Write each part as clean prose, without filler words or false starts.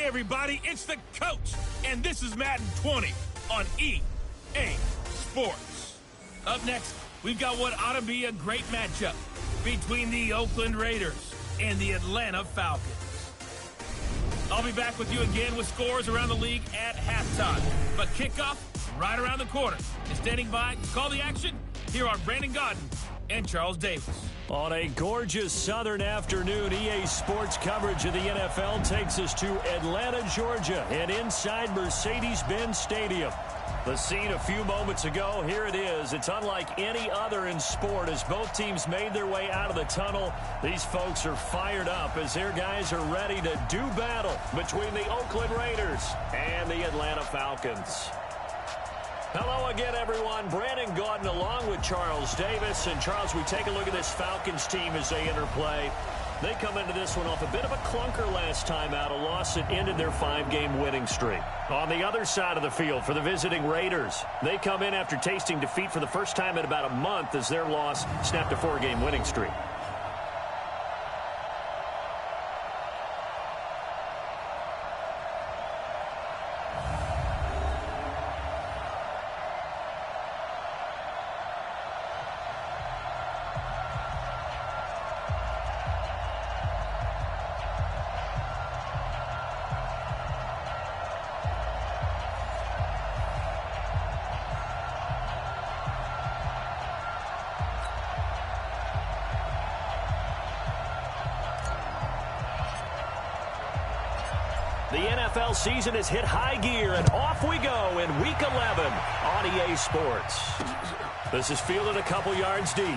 everybody, it's the coach, and this is Madden 20 on EA Sports. Up next, we've got what ought to be a great matchup between the Oakland Raiders and the Atlanta Falcons. I'll be back with you again with scores around the league at halftime. But kickoff right around the corner. And standing by to call the action, here are Brandon Godden and Charles Davis. On a gorgeous southern afternoon, EA Sports coverage of the NFL takes us to Atlanta, Georgia, and inside Mercedes-Benz Stadium. The scene a few moments ago, here it is. It's unlike any other in sport as both teams made their way out of the tunnel. These folks are fired up as their guys are ready to do battle between the Oakland Raiders and the Atlanta Falcons. Hello again, everyone. Brandon Gaudin along with Charles Davis. And, Charles, we take a look at this Falcons team as they interplay. They come into this one off a bit of a clunker last time out, a loss that ended their 5-game winning streak. On the other side of the field for the visiting Raiders, they come in after tasting defeat for the first time in about a month as their loss snapped a 4-game winning streak. The NFL season has hit high gear, and off we go in Week 11 on EA Sports. This is fielded a couple yards deep.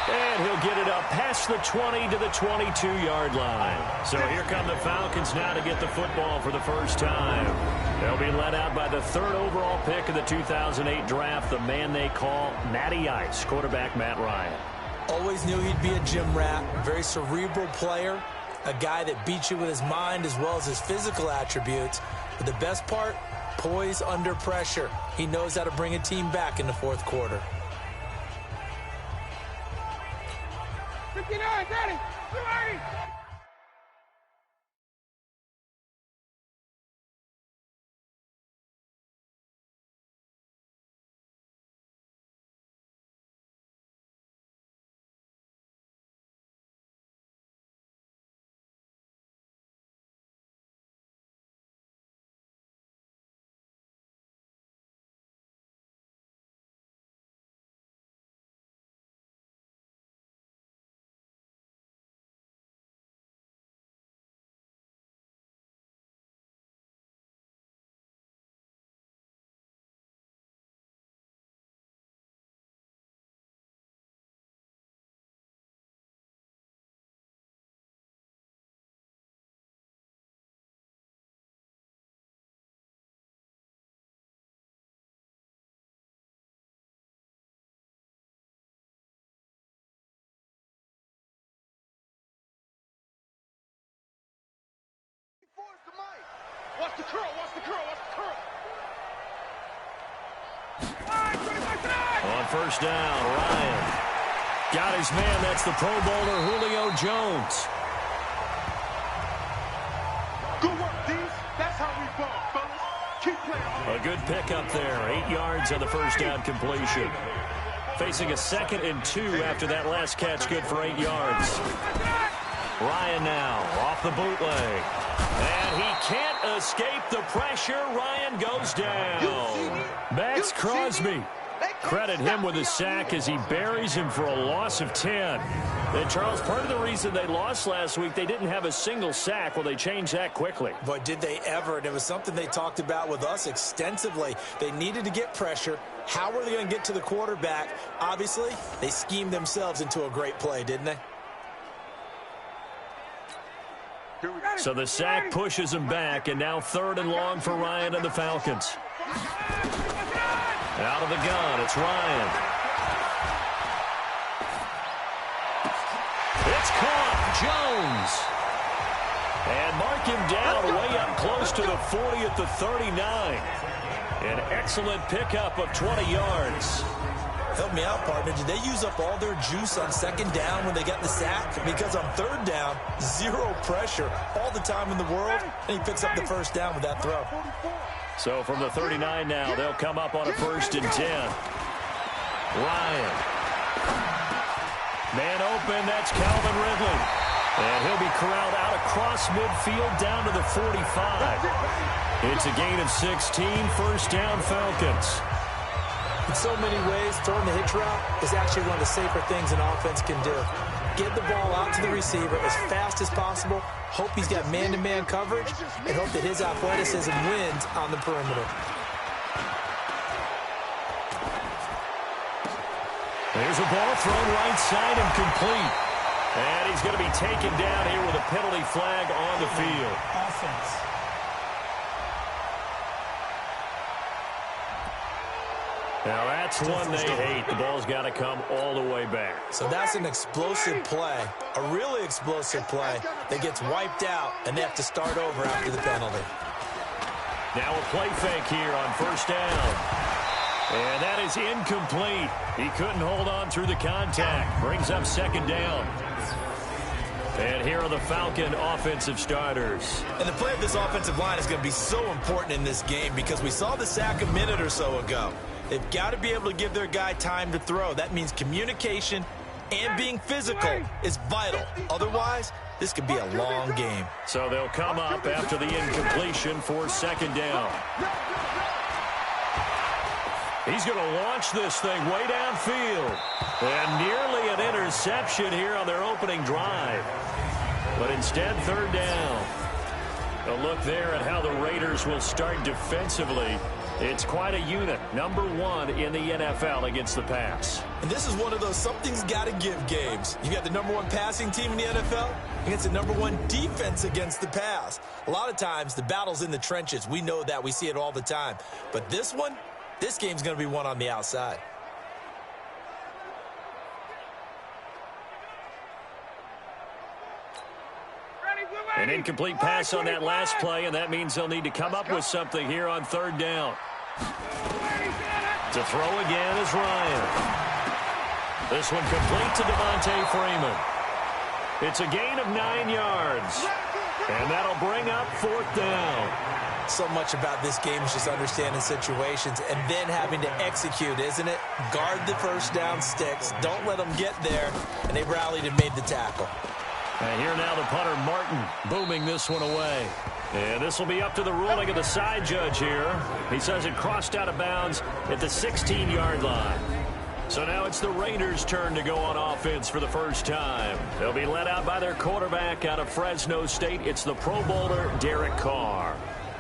And he'll get it up past the 20 to the 22-yard line. So here come the Falcons now to get the football for the first time. They'll be led out by the 3rd overall pick of the 2008 draft, the man they call Matty Ice, quarterback Matt Ryan. Always knew he'd be a gym rat, very cerebral player. A guy that beats you with his mind as well as his physical attributes. But the best part, poise under pressure. He knows how to bring a team back in the 4th quarter. 59, Daddy, 280. Watch the curl, watch the curl, watch the curl. On first down, Ryan got his man. That's the Pro Bowler Julio Jones. Good work, D's. That's how we ball, fellas. Keep playing. A good pickup there. 8 yards on the first down completion. Facing a 2nd and 2 after that last catch, good for 8 yards. Ryan now off the bootleg. And he can't escape the pressure. Ryan goes down. Max Crosby. Credit him with a sack as he buries him for a loss of 10. And Charles, part of the reason they lost last week, they didn't have a single sack. Well, they changed that quickly. But did they ever? And it was something they talked about with us extensively. They needed to get pressure. How were they going to get to the quarterback? Obviously, they schemed themselves into a great play, didn't they? So the sack pushes him back, and now 3rd and long for Ryan and the Falcons. Out of the gun, it's Ryan. It's caught, Jones. And mark him down way up close to the 40 at the 39. An excellent pickup of 20 yards. Help me out, partner. Did they use up all their juice on second down when they got the sack? Because on third down, zero pressure all the time in the world, and he picks up the first down with that throw. So from the 39 now, they'll come up on a 1st and 10. Ryan. Man open, that's Calvin Ridley. And he'll be corralled out across midfield down to the 45. It's a gain of 16, 1st down Falcons. In so many ways, throwing the hitch route is actually one of the safer things an offense can do. Get the ball out to the receiver as fast as possible, hope he's got man-to-man coverage, and hope that his athleticism wins on the perimeter. There's a ball thrown right side and complete. And he's going to be taken down here with a penalty flag on the field. Offense. Now that's one they hate. The ball's got to come all the way back. So that's an explosive play, a really explosive play that gets wiped out, and they have to start over after the penalty. Now a play fake here on 1st down. And that is incomplete. He couldn't hold on through the contact. Brings up 2nd down. And here are the Falcon offensive starters. And the play of this offensive line is going to be so important in this game because we saw the sack a minute or so ago. They've got to be able to give their guy time to throw. That means communication and being physical is vital. Otherwise, this could be a long game. So they'll come up after the incompletion for 2nd down. He's going to launch this thing way downfield. And nearly an interception here on their opening drive. But instead, 3rd down. A look there at how the Raiders will start defensively. It's quite a unit, number 1 in the NFL against the pass. And this is one of those something's got to give games. You got the number 1 passing team in the NFL against the number 1 defense against the pass. A lot of times, the battle's in the trenches. We know that. We see it all the time. But this one, this game's going to be won on the outside. An incomplete pass on that last play, and that means they'll need to come up with something here on 3rd down. To throw again is Ryan. This one complete to Devontae Freeman. It's a gain of 9 yards, and that'll bring up 4th down. So much about this game is just understanding situations and then having to execute, isn't it? Guard the 1st down sticks. Don't let them get there, and they rallied and made the tackle. And here now the punter, Martin, booming this one away. And this will be up to the ruling of the side judge here. He says it crossed out of bounds at the 16-yard line. So now it's the Raiders' turn to go on offense for the first time. They'll be led out by their quarterback out of Fresno State. It's the Pro Bowler, Derek Carr.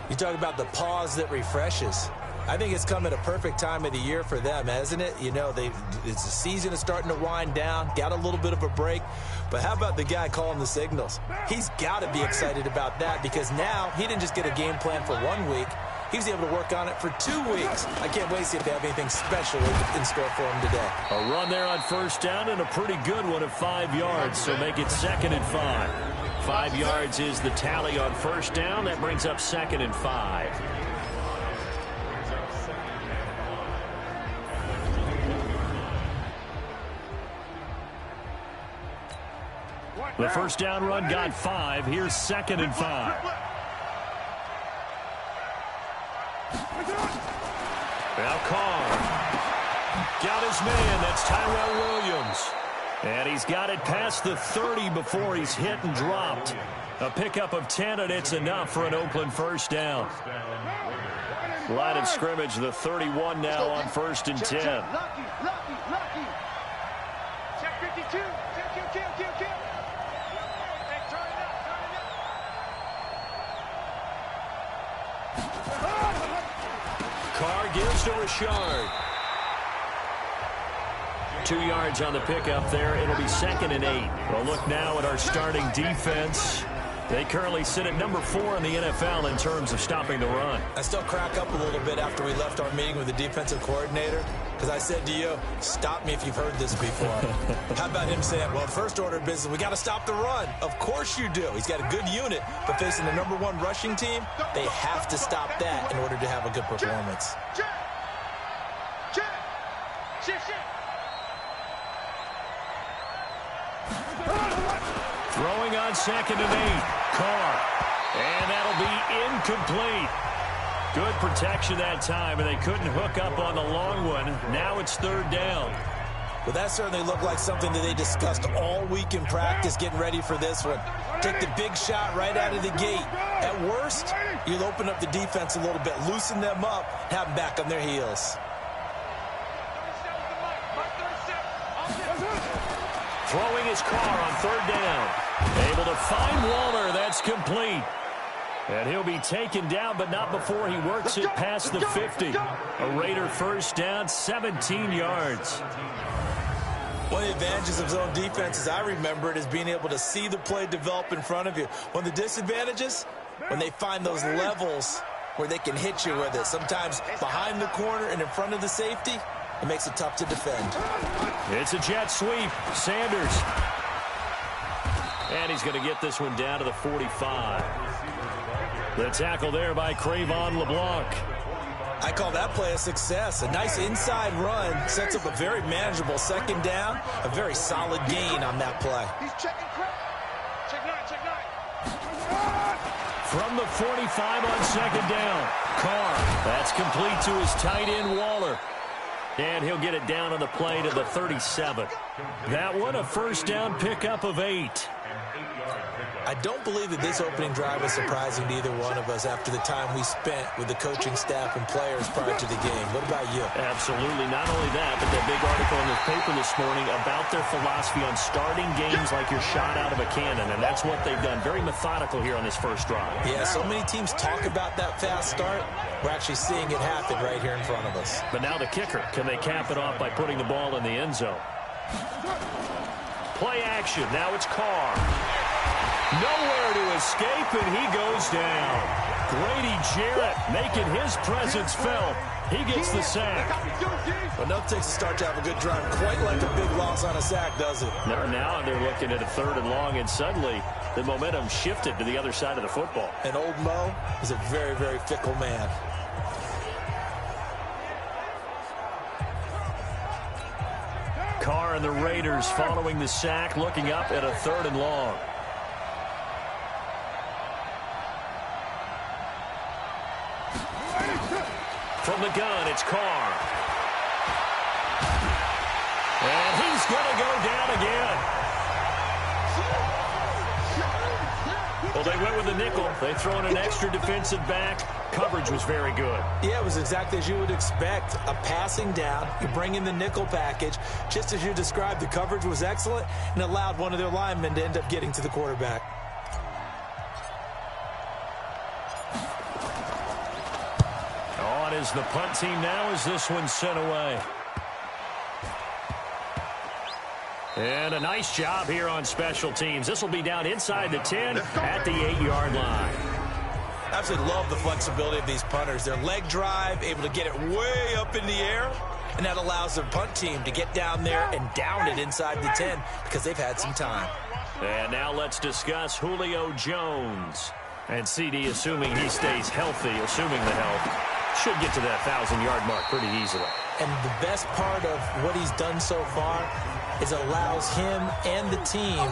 You talk about the pause that refreshes. I think it's come at a perfect time of the year for them, hasn't it? You know, it's the season is starting to wind down, got a little bit of a break. But how about the guy calling the signals? He's got to be excited about that because now he didn't just get a game plan for 1 week. He was able to work on it for 2 weeks. I can't wait to see if they have anything special in store for him today. A run there on 1st down and a pretty good one of 5 yards, so make it 2nd and 5. 5 yards is the tally on 1st down. That brings up 2nd and 5. The 1st down run got 5. Here's 2nd and 5. Now Carr got his man. That's Tyrell Williams. And he's got it past the 30 before he's hit and dropped. A pickup of 10, and it's enough for an Oakland 1st down. Line of scrimmage, the 31 now on 1st and 10. Check 52. Carr gives to Richard. 2 yards on the pickup there. It'll be 2nd and 8. Well, look now at our starting defense. They currently sit at number 4 in the NFL in terms of stopping the run. I still crack up a little bit after we left our meeting with the defensive coordinator because I said to you, stop me if you've heard this before. How about him saying, well, first order of business, we got to stop the run. Of course you do. He's got a good unit, but facing the number 1 rushing team, they have to stop that in order to have a good performance. Throwing on 2nd and 8. Carr. And that'll be incomplete. Good protection that time, and they couldn't hook up on the long one. Now it's 3rd down. Well, that certainly looked like something that they discussed all week in practice, getting ready for this one. Take the big shot right out of the gate. At worst, you'll open up the defense a little bit, loosen them up, have them back on their heels. Throwing his Carr on 3rd down. Able to find Waller. That's complete. And he'll be taken down, but not before he works it past the 50. A Raider first down, 17 yards. One of the advantages of zone defense, as I remember it, is being able to see the play develop in front of you. One of the disadvantages, when they find those levels where they can hit you with it. Sometimes behind the corner and in front of the safety, it makes it tough to defend. It's a jet sweep. Sanders. And he's going to get this one down to the 45. The tackle there by Crayvon LeBlanc. I call that play a success. A nice inside run sets up a very manageable 2nd down. A very solid gain on that play. He's checking crap. Check 9. From the 45 on 2nd down. Carr. That's complete to his tight end, Waller. And he'll get it down on the play to the 37. That one a first down pickup of 8. I don't believe that this opening drive was surprising to either one of us after the time we spent with the coaching staff and players prior to the game. What about you? Absolutely. Not only that, but that big article in the paper this morning about their philosophy on starting games like you're shot out of a cannon, and that's what they've done. Very methodical here on this first drive. Yeah, so many teams talk about that fast start. We're actually seeing it happen right here in front of us. But now the kicker. Can they cap it off by putting the ball in the end zone? Play action. Now it's Carr. Nowhere to escape, and he goes down. Grady Jarrett making his presence felt. He gets the sack. Enough takes to start to have a good drive. Quite like a big loss on a sack, does it? Now they're looking at a 3rd and long, and suddenly the momentum shifted to the other side of the football. And old Mo is a very, very fickle man. Carr and the Raiders following the sack, looking up at a 3rd and long. From the gun, it's Carr. And he's going to go down again. Well, they went with a nickel. They throw in an extra defensive back. Coverage was very good. Yeah, it was exactly as you would expect. A passing down. You bring in the nickel package. Just as you described, the coverage was excellent and allowed one of their linemen to end up getting to the quarterback. On is the punt team now as this one's sent away. And a nice job here on special teams. This will be down inside the 10 at the 8-yard line. Absolutely love the flexibility of these punters. Their leg drive, able to get it way up in the air, and that allows their punt team to get down there and down it inside the 10 because they've had some time. And now let's discuss Julio Jones. And CD, assuming he stays healthy, assuming the health, should get to that 1,000-yard mark pretty easily. And the best part of what he's done so far is allows him and the team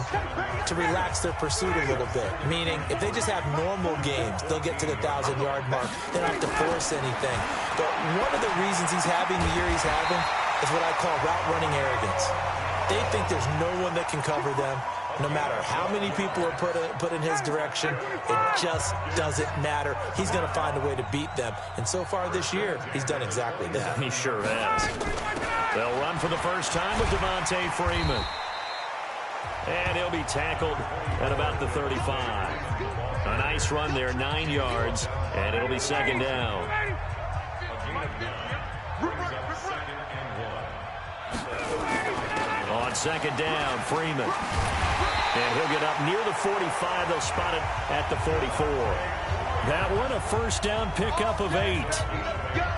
to relax their pursuit a little bit. Meaning, if they just have normal games, they'll get to the 1,000-yard mark. They don't have to force anything. But one of the reasons he's having the year he's having is what I call route-running arrogance. They think there's no one that can cover them. No matter how many people are put in his direction, it just doesn't matter. He's going to find a way to beat them. And so far this year, he's done exactly that. He sure has. They'll run for the first time with Devontae Freeman. And he'll be tackled at about the 35. A nice run there, 9 yards, and it'll be 2nd down. On 2nd down, Freeman. And he'll get up near the 45. They'll spot it at the 44. That one, a first down pickup of 8.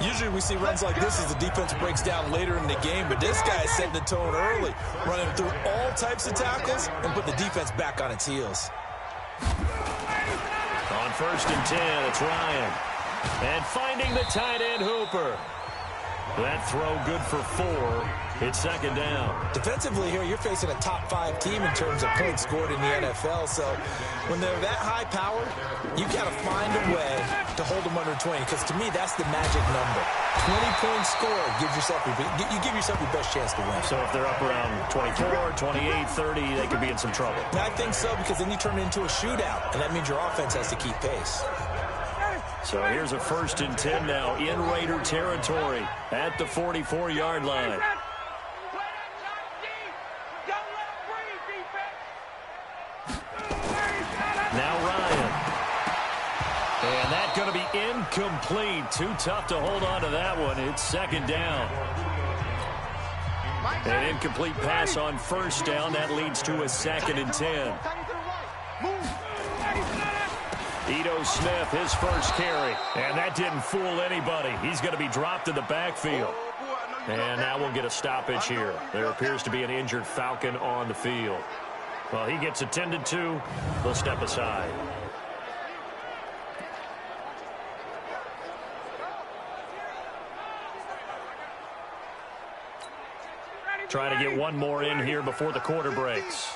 Usually we see runs like this as the defense breaks down later in the game, but this guy is setting the tone early, running through all types of tackles and put the defense back on its heels. On 1st and 10, it's Ryan. And finding the tight end, Hooper. That throw good for 4. It's second down. Defensively here, you're facing a top 5 team in terms of points scored in the NFL. So when they're that high powered, you got to find a way to hold them under 20. Because to me, that's the magic number. 20-point score gives yourself you give yourself your best chance to win. So if they're up around 24, 28, 30, they could be in some trouble. I think so, because then you turn it into a shootout, and that means your offense has to keep pace. So here's a 1st and 10 now in Raider territory at the 44-yard line. Now Ryan. And that's going to be incomplete. Too tough to hold on to that one. It's second down. An incomplete pass on 1st down. That leads to a 2nd and 10. Ito Smith, his first carry. And that didn't fool anybody. He's going to be dropped in the backfield. And now we'll get a stoppage here. There appears to be an injured Falcon on the field. Well, he gets attended to. They'll step aside. Trying to get one more in here before the quarter breaks.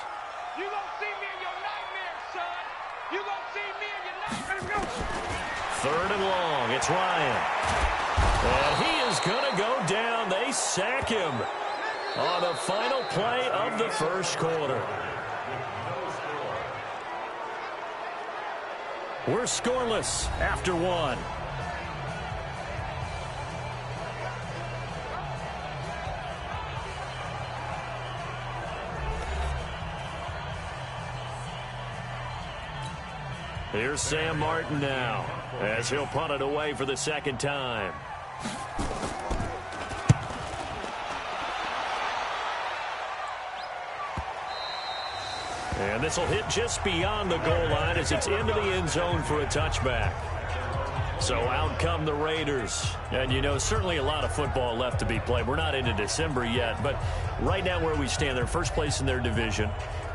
You gonna see me in your nightmares, son. You gonna see me in your nightmares. 3rd and long. It's Ryan. And he is going to go down. They sack him on the final play of the 1st quarter. We're scoreless after 1. Here's Sam Martin now as he'll punt it away for the 2nd time. And this will hit just beyond the goal line as it's into the end zone for a touchback. So out come the Raiders. And, you know, certainly a lot of football left to be played. We're not into December yet, but right now where we stand, they're first place in their division.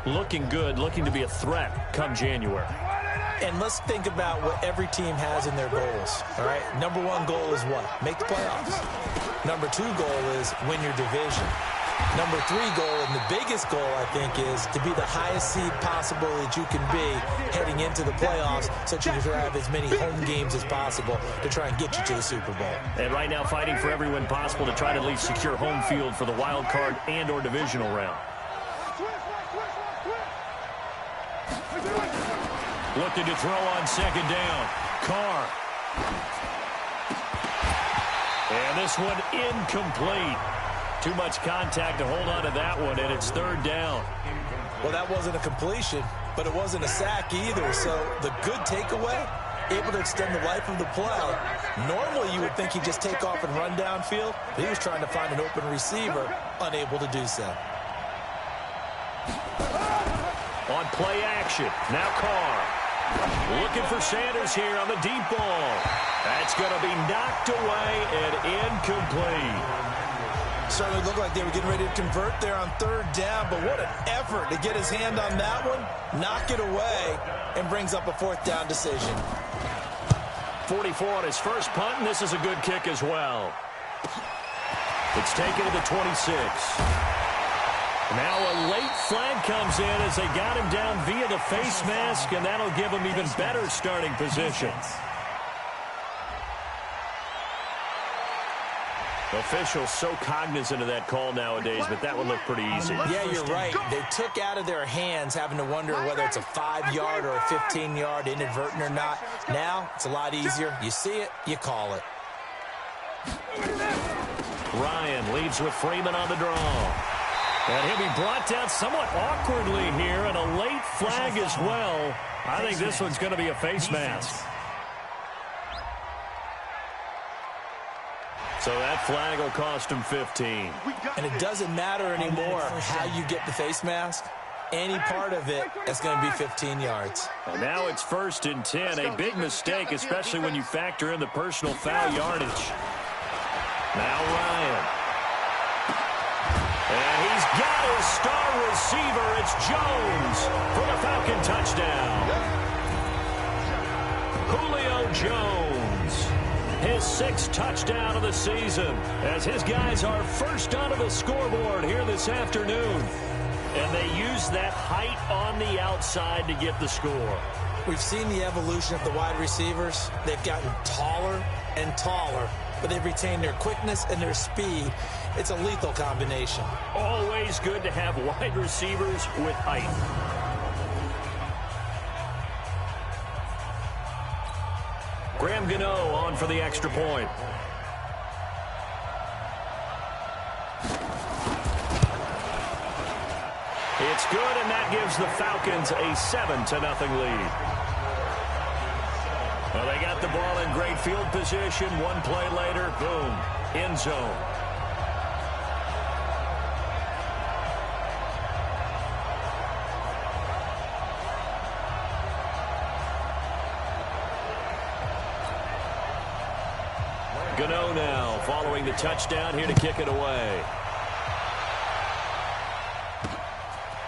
Looking good, looking to be a threat come January. And let's think about what every team has in their goals, all right? Number 1 goal is what? Make the playoffs. Number 2 goal is win your division. Number 3 goal, and the biggest goal, I think, is to be the highest seed possible that you can be heading into the playoffs so that you can have as many home games as possible to try and get you to the Super Bowl. And right now fighting for every win possible to try to at least secure home field for the wild card and or divisional round. Looking to throw on 2nd down. Carr. And this one incomplete. Too much contact to hold on to that one, and it's 3rd down. Well, that wasn't a completion, but it wasn't a sack either. So the good takeaway, able to extend the life of the play. Normally you would think he'd just take off and run downfield. He was trying to find an open receiver, unable to do so. On play action, now Carr. Looking for Sanders here on the deep ball. That's going to be knocked away and incomplete. Certainly looked like they were getting ready to convert there on 3rd down, but what an effort to get his hand on that one, knock it away, and brings up a 4th down decision. 44 on his first punt, and this is a good kick as well. It's taken to the 26. Now a late flag comes in as they got him down via the face mask, and that'll give him even better starting position. Officials so cognizant of that call nowadays, but that would look pretty easy. Yeah, you're right. They took out of their hands having to wonder whether it's a 5-yard or a 15-yard, inadvertent or not. Now it's a lot easier. You see it, you call it. Ryan leads with Freeman on the draw. And he'll be brought down somewhat awkwardly here, and a late flag as well. I think this one's going to be a face mask. So that flag will cost him 15. And it doesn't matter anymore how you get the face mask. Any part of it is going to be 15 yards. And now it's 1st and 10. A big mistake, especially when you factor in the personal foul yardage. Now Ryan. And he's got his star receiver. It's Jones for the Falcon touchdown. Julio Jones. his 6th touchdown of the season, as his guys are first onto the scoreboard here this afternoon. And they use that height on the outside to get the score. We've seen the evolution of the wide receivers. They've gotten taller and taller, but they've retained their quickness and their speed. It's a lethal combination. Always good to have wide receivers with height. Graham Gano on for the extra point. It's good, and that gives the Falcons a 7-0 lead. Well, they got the ball in great field position. One play later, boom, end zone. Gano now following the touchdown here to kick it away.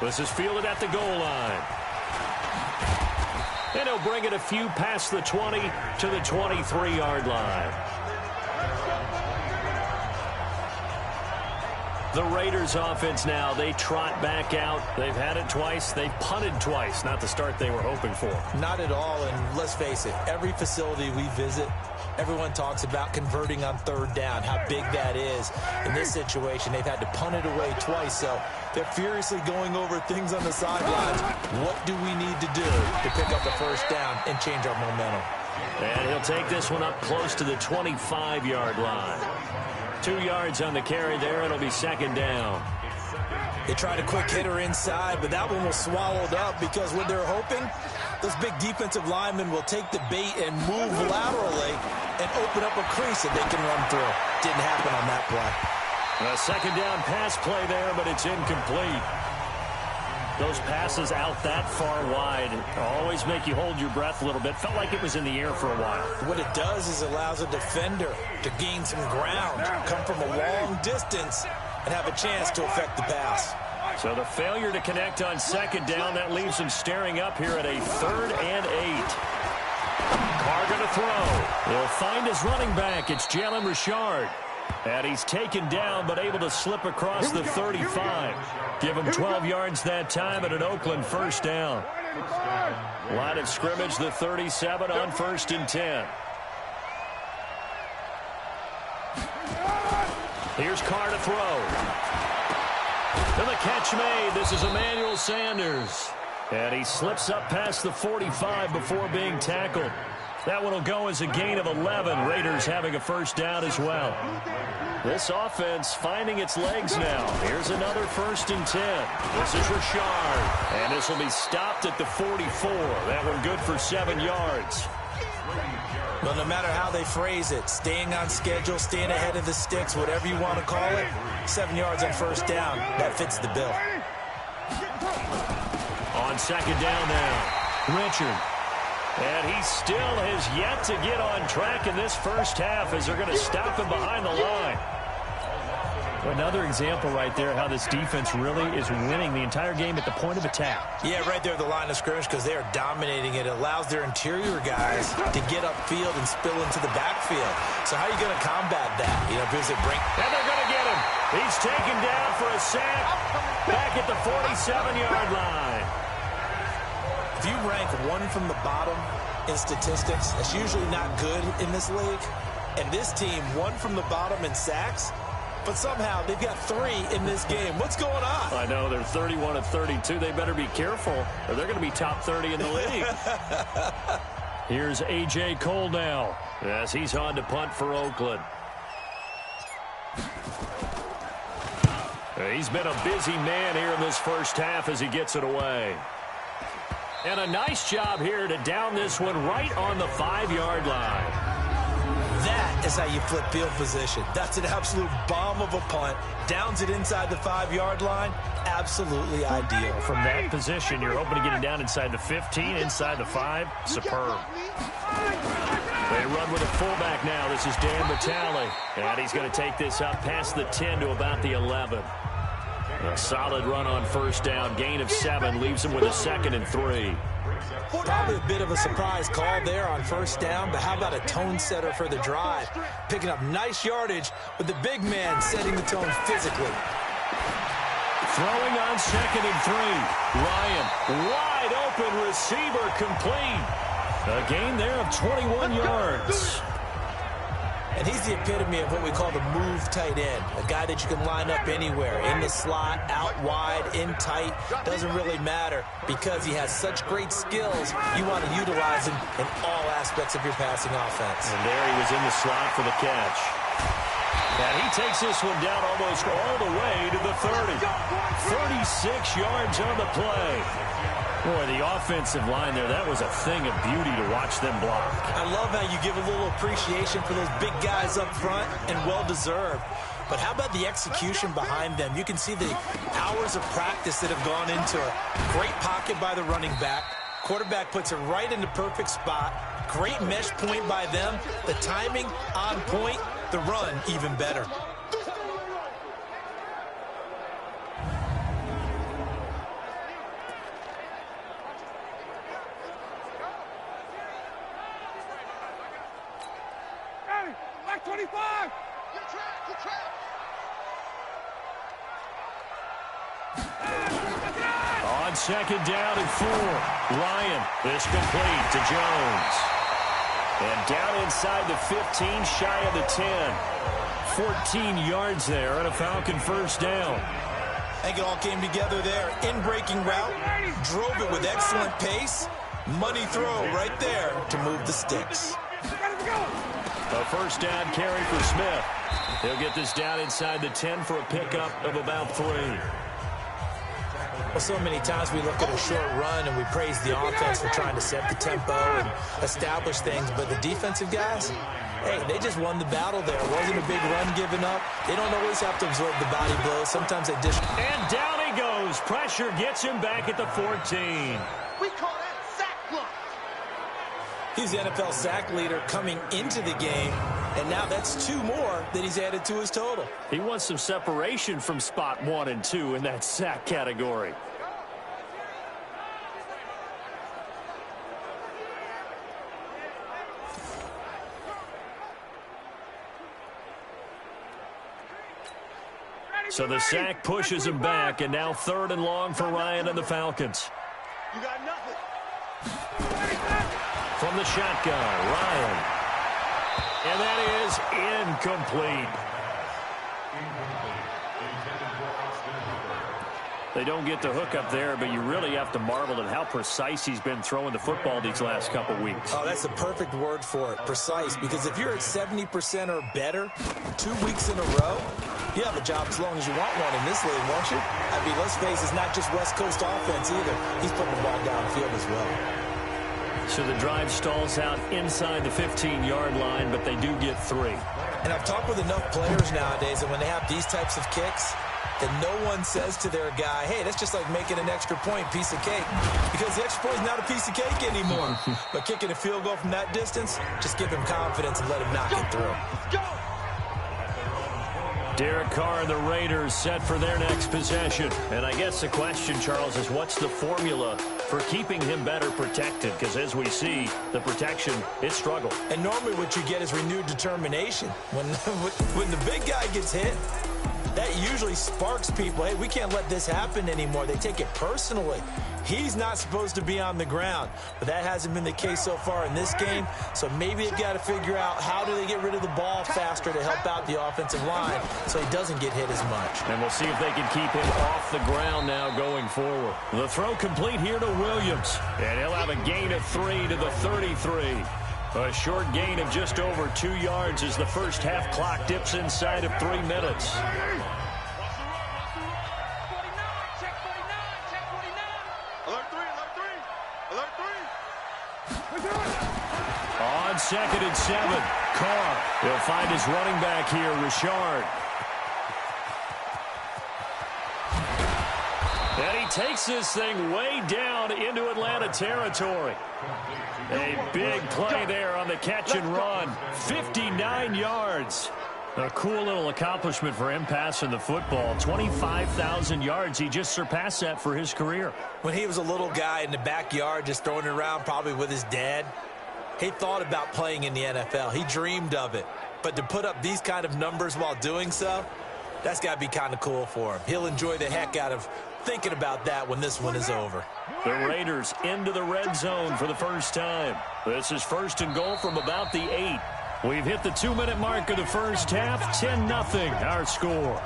This is fielded at the goal line. And he'll bring it a few past the 20 to the 23-yard line. The Raiders offense now, they trot back out. They've had it twice. They've punted twice. Not the start they were hoping for. Not at all, and let's face it, every facility we visit, everyone talks about converting on 3rd down, how big that is. In this situation, they've had to punt it away twice, so they're furiously going over things on the sidelines. What do we need to do to pick up the 1st down and change our momentum? And he'll take this one up close to the 25-yard line. 2 yards on the carry there. It'll be 2nd down. They tried a quick hitter inside, but that one was swallowed up because when they're hoping, those big defensive linemen will take the bait and move laterally and open up a crease that they can run through. Didn't happen on that play. A 2nd down pass play there, but it's incomplete. Those passes out that far wide always make you hold your breath a little bit. Felt like it was in the air for a while. What it does is it allows a defender to gain some ground, come from a long distance, and have a chance to affect the pass. So the failure to connect on 2nd down, that leaves him staring up here at a 3rd and 8. Carr going to throw. He'll find his running back. It's Jalen Richard. And he's taken down, but able to slip across the 35. Give him 12 yards that time at an Oakland 1st down. Line of scrimmage, the 37 on 1st and 10. Here's Carr to throw. And the catch made. This is Emmanuel Sanders. And he slips up past the 45 before being tackled. That one will go as a gain of 11. Raiders having a 1st down as well. This offense finding its legs now. Here's another 1st and 10. This is Richard. And this will be stopped at the 44. That one good for 7 yards. Well, no matter how they phrase it, staying on schedule, staying ahead of the sticks, whatever you want to call it, 7 yards on 1st down, that fits the bill. On 2nd down now, Richard. And he still has yet to get on track in this 1st half as they're going to stop him behind the line. Another example right there how this defense really is winning the entire game at the point of attack. Yeah, right there at the line of scrimmage because they are dominating it. It allows their interior guys to get upfield and spill into the backfield. So how are you going to combat that? You know, because it bring... And they're going to get him. He's taken down for a sack back at the 47-yard line. If you rank one from the bottom in statistics, that's usually not good in this league. And this team, one from the bottom in sacks, but somehow they've got 3 in this game. What's going on? I know, they're 31 of 32. They better be careful, or they're going to be top 30 in the league. Here's A.J. Cole now, as he's on to punt for Oakland. He's been a busy man here in this 1st half as he gets it away. And a nice job here to down this one right on the 5-yard line. That is how you flip field position. That's an absolute bomb of a punt. Downs it inside the 5-yard line. Absolutely ideal. From that position, you're hoping to get it down inside the 15, inside the 5. Superb. They run with a fullback now. This is Dan Vitale. And he's going to take this up past the 10 to about the 11. A solid run on 1st down. Gain of 7 leaves him with a 2nd and 3. Probably a bit of a surprise call there on first down, but how about a tone setter for the drive? Picking up nice yardage with the big man setting the tone physically. Throwing on 2nd and 3. Ryan, wide open receiver, complete. A gain there of 21 yards. And he's the epitome of what we call the move tight end. A guy that you can line up anywhere. In the slot, out wide, in tight. Doesn't really matter because he has such great skills. You want to utilize him in all aspects of your passing offense. And there he was in the slot for the catch. And he takes this one down almost all the way to the 30. 36 yards on the play. Boy, the offensive line there, that was a thing of beauty to watch them block. I love how you give a little appreciation for those big guys up front, and well-deserved. But how about the execution behind them? You can see the hours of practice that have gone into it. Great pocket by the running back. Quarterback puts it right in the perfect spot. Great mesh point by them. The timing on point. The run even better. Hey, like 25. On 2nd down and 4. Ryan is complete to Jones. And down inside the 15, shy of the 10. 14 yards there on a Falcon first down. I think it all came together there. In-breaking route, drove it with excellent pace. Money throw right there to move the sticks. A first down carry for Smith. He'll get this down inside the 10 for a pickup of about 3. Well, so many times we look at a short run and we praise the offense for trying to set the tempo and establish things, but the defensive guys, hey, they just won the battle there. It wasn't a big run given up. They don't always have to absorb the body blows. Sometimes they dish. And down he goes. Pressure gets him back at the 14. We call that sack block. He's the NFL sack leader coming into the game, and now that's 2 more that he's added to his total. He wants some separation from spot 1 and 2 in that sack category. So the sack pushes him back, and now 3rd and long for Ryan and the Falcons. You got nothing. From the shotgun, Ryan. And that is incomplete. They don't get the hook up there, but you really have to marvel at how precise he's been throwing the football these last couple weeks. Oh, that's the perfect word for it, precise, because if you're at 70% or better 2 weeks in a row, you have a job as long as you want one in this league, won't you? I mean, let's face it, it's not just West Coast offense either. He's putting the ball downfield as well. So the drive stalls out inside the 15-yard line, but they do get 3. And I've talked with enough players nowadays that when they have these types of kicks, that no one says to their guy, hey, that's just like making an extra point, piece of cake. Because the extra point is not a piece of cake anymore. But kicking a field goal from that distance, just give him confidence and let him knock it through. Go! Derek Carr and the Raiders set for their next possession. And I guess the question, Charles, is what's the formula for keeping him better protected? Because as we see, the protection, it struggled. And normally what you get is renewed determination. When the big guy gets hit, that usually sparks people. Hey, we can't let this happen anymore. They take it personally. He's not supposed to be on the ground, but that hasn't been the case so far in this game. So maybe they've got to figure out how do they get rid of the ball faster to help out the offensive line so he doesn't get hit as much. And we'll see if they can keep him off the ground now going forward. The throw complete here to Williams, and he'll have a gain of 3 to the 33. A short gain of just over 2 yards as the first half clock dips inside of 3 minutes. On 2nd and 7, Carr. He'll find his running back here, Richard. And he takes this thing way down into Atlanta territory. A big play there on the catch and run. 59 yards. A cool little accomplishment for him passing the football. 25,000 yards. He just surpassed that for his career. When he was a little guy in the backyard just throwing it around probably with his dad, he thought about playing in the NFL. He dreamed of it. But to put up these kind of numbers while doing so, that's got to be kind of cool for him. He'll enjoy the heck out of thinking about that when this one is over. The Raiders into the red zone for the first time. This is 1st and goal from about the 8. We've hit the 2-minute mark of the first half. 10-0 our score.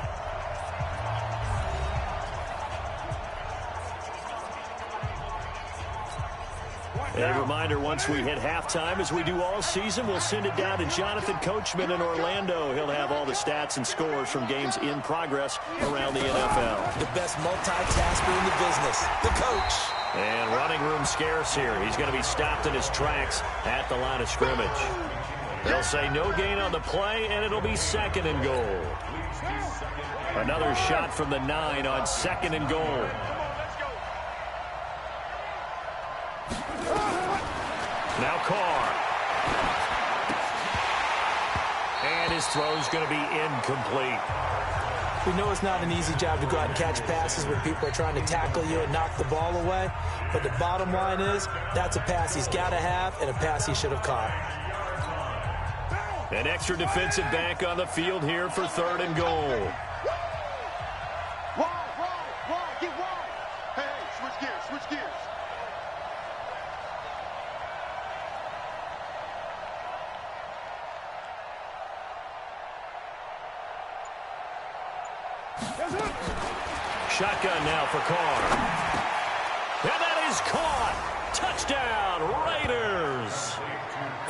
A reminder, once we hit halftime, as we do all season, we'll send it down to Jonathan Coachman in Orlando. He'll have all the stats and scores from games in progress around the NFL. The best multitasker in the business, the coach. And running room scarce here. He's going to be stopped in his tracks at the line of scrimmage. They'll say no gain on the play, and it'll be 2nd and goal. Another shot from the 9 on 2nd and goal. Now Carr. And his throw's going to be incomplete. We know it's not an easy job to go out and catch passes when people are trying to tackle you and knock the ball away. But the bottom line is, that's a pass he's got to have and a pass he should have caught. An extra defensive back on the field here for 3rd and goal. Wide, get wide. Hey, switch gears. Shotgun now for Carr. And that is caught. Touchdown, Raiders.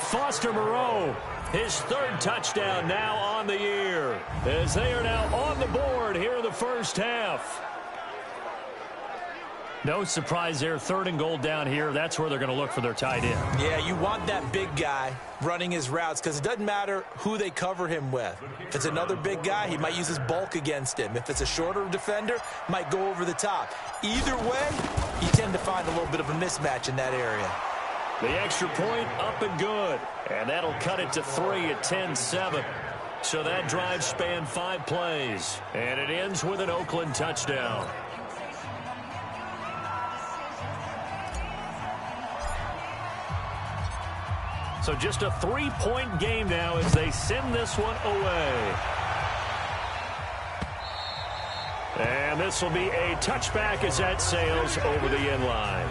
Foster Moreau, his 3rd touchdown now on the year, as they are now on the board here in the first half. No surprise there, 3rd and goal down here. That's where they're going to look for their tight end. Yeah, you want that big guy running his routes because it doesn't matter who they cover him with. If it's another big guy, he might use his bulk against him. If it's a shorter defender, might go over the top. Either way, you tend to find a little bit of a mismatch in that area. The extra point up and good. And that'll cut it to 3 at 10-7. So that drive spanned 5 plays. And it ends with an Oakland touchdown. So just a 3-point game now as they send this one away. And this will be a touchback as that sails over the end line.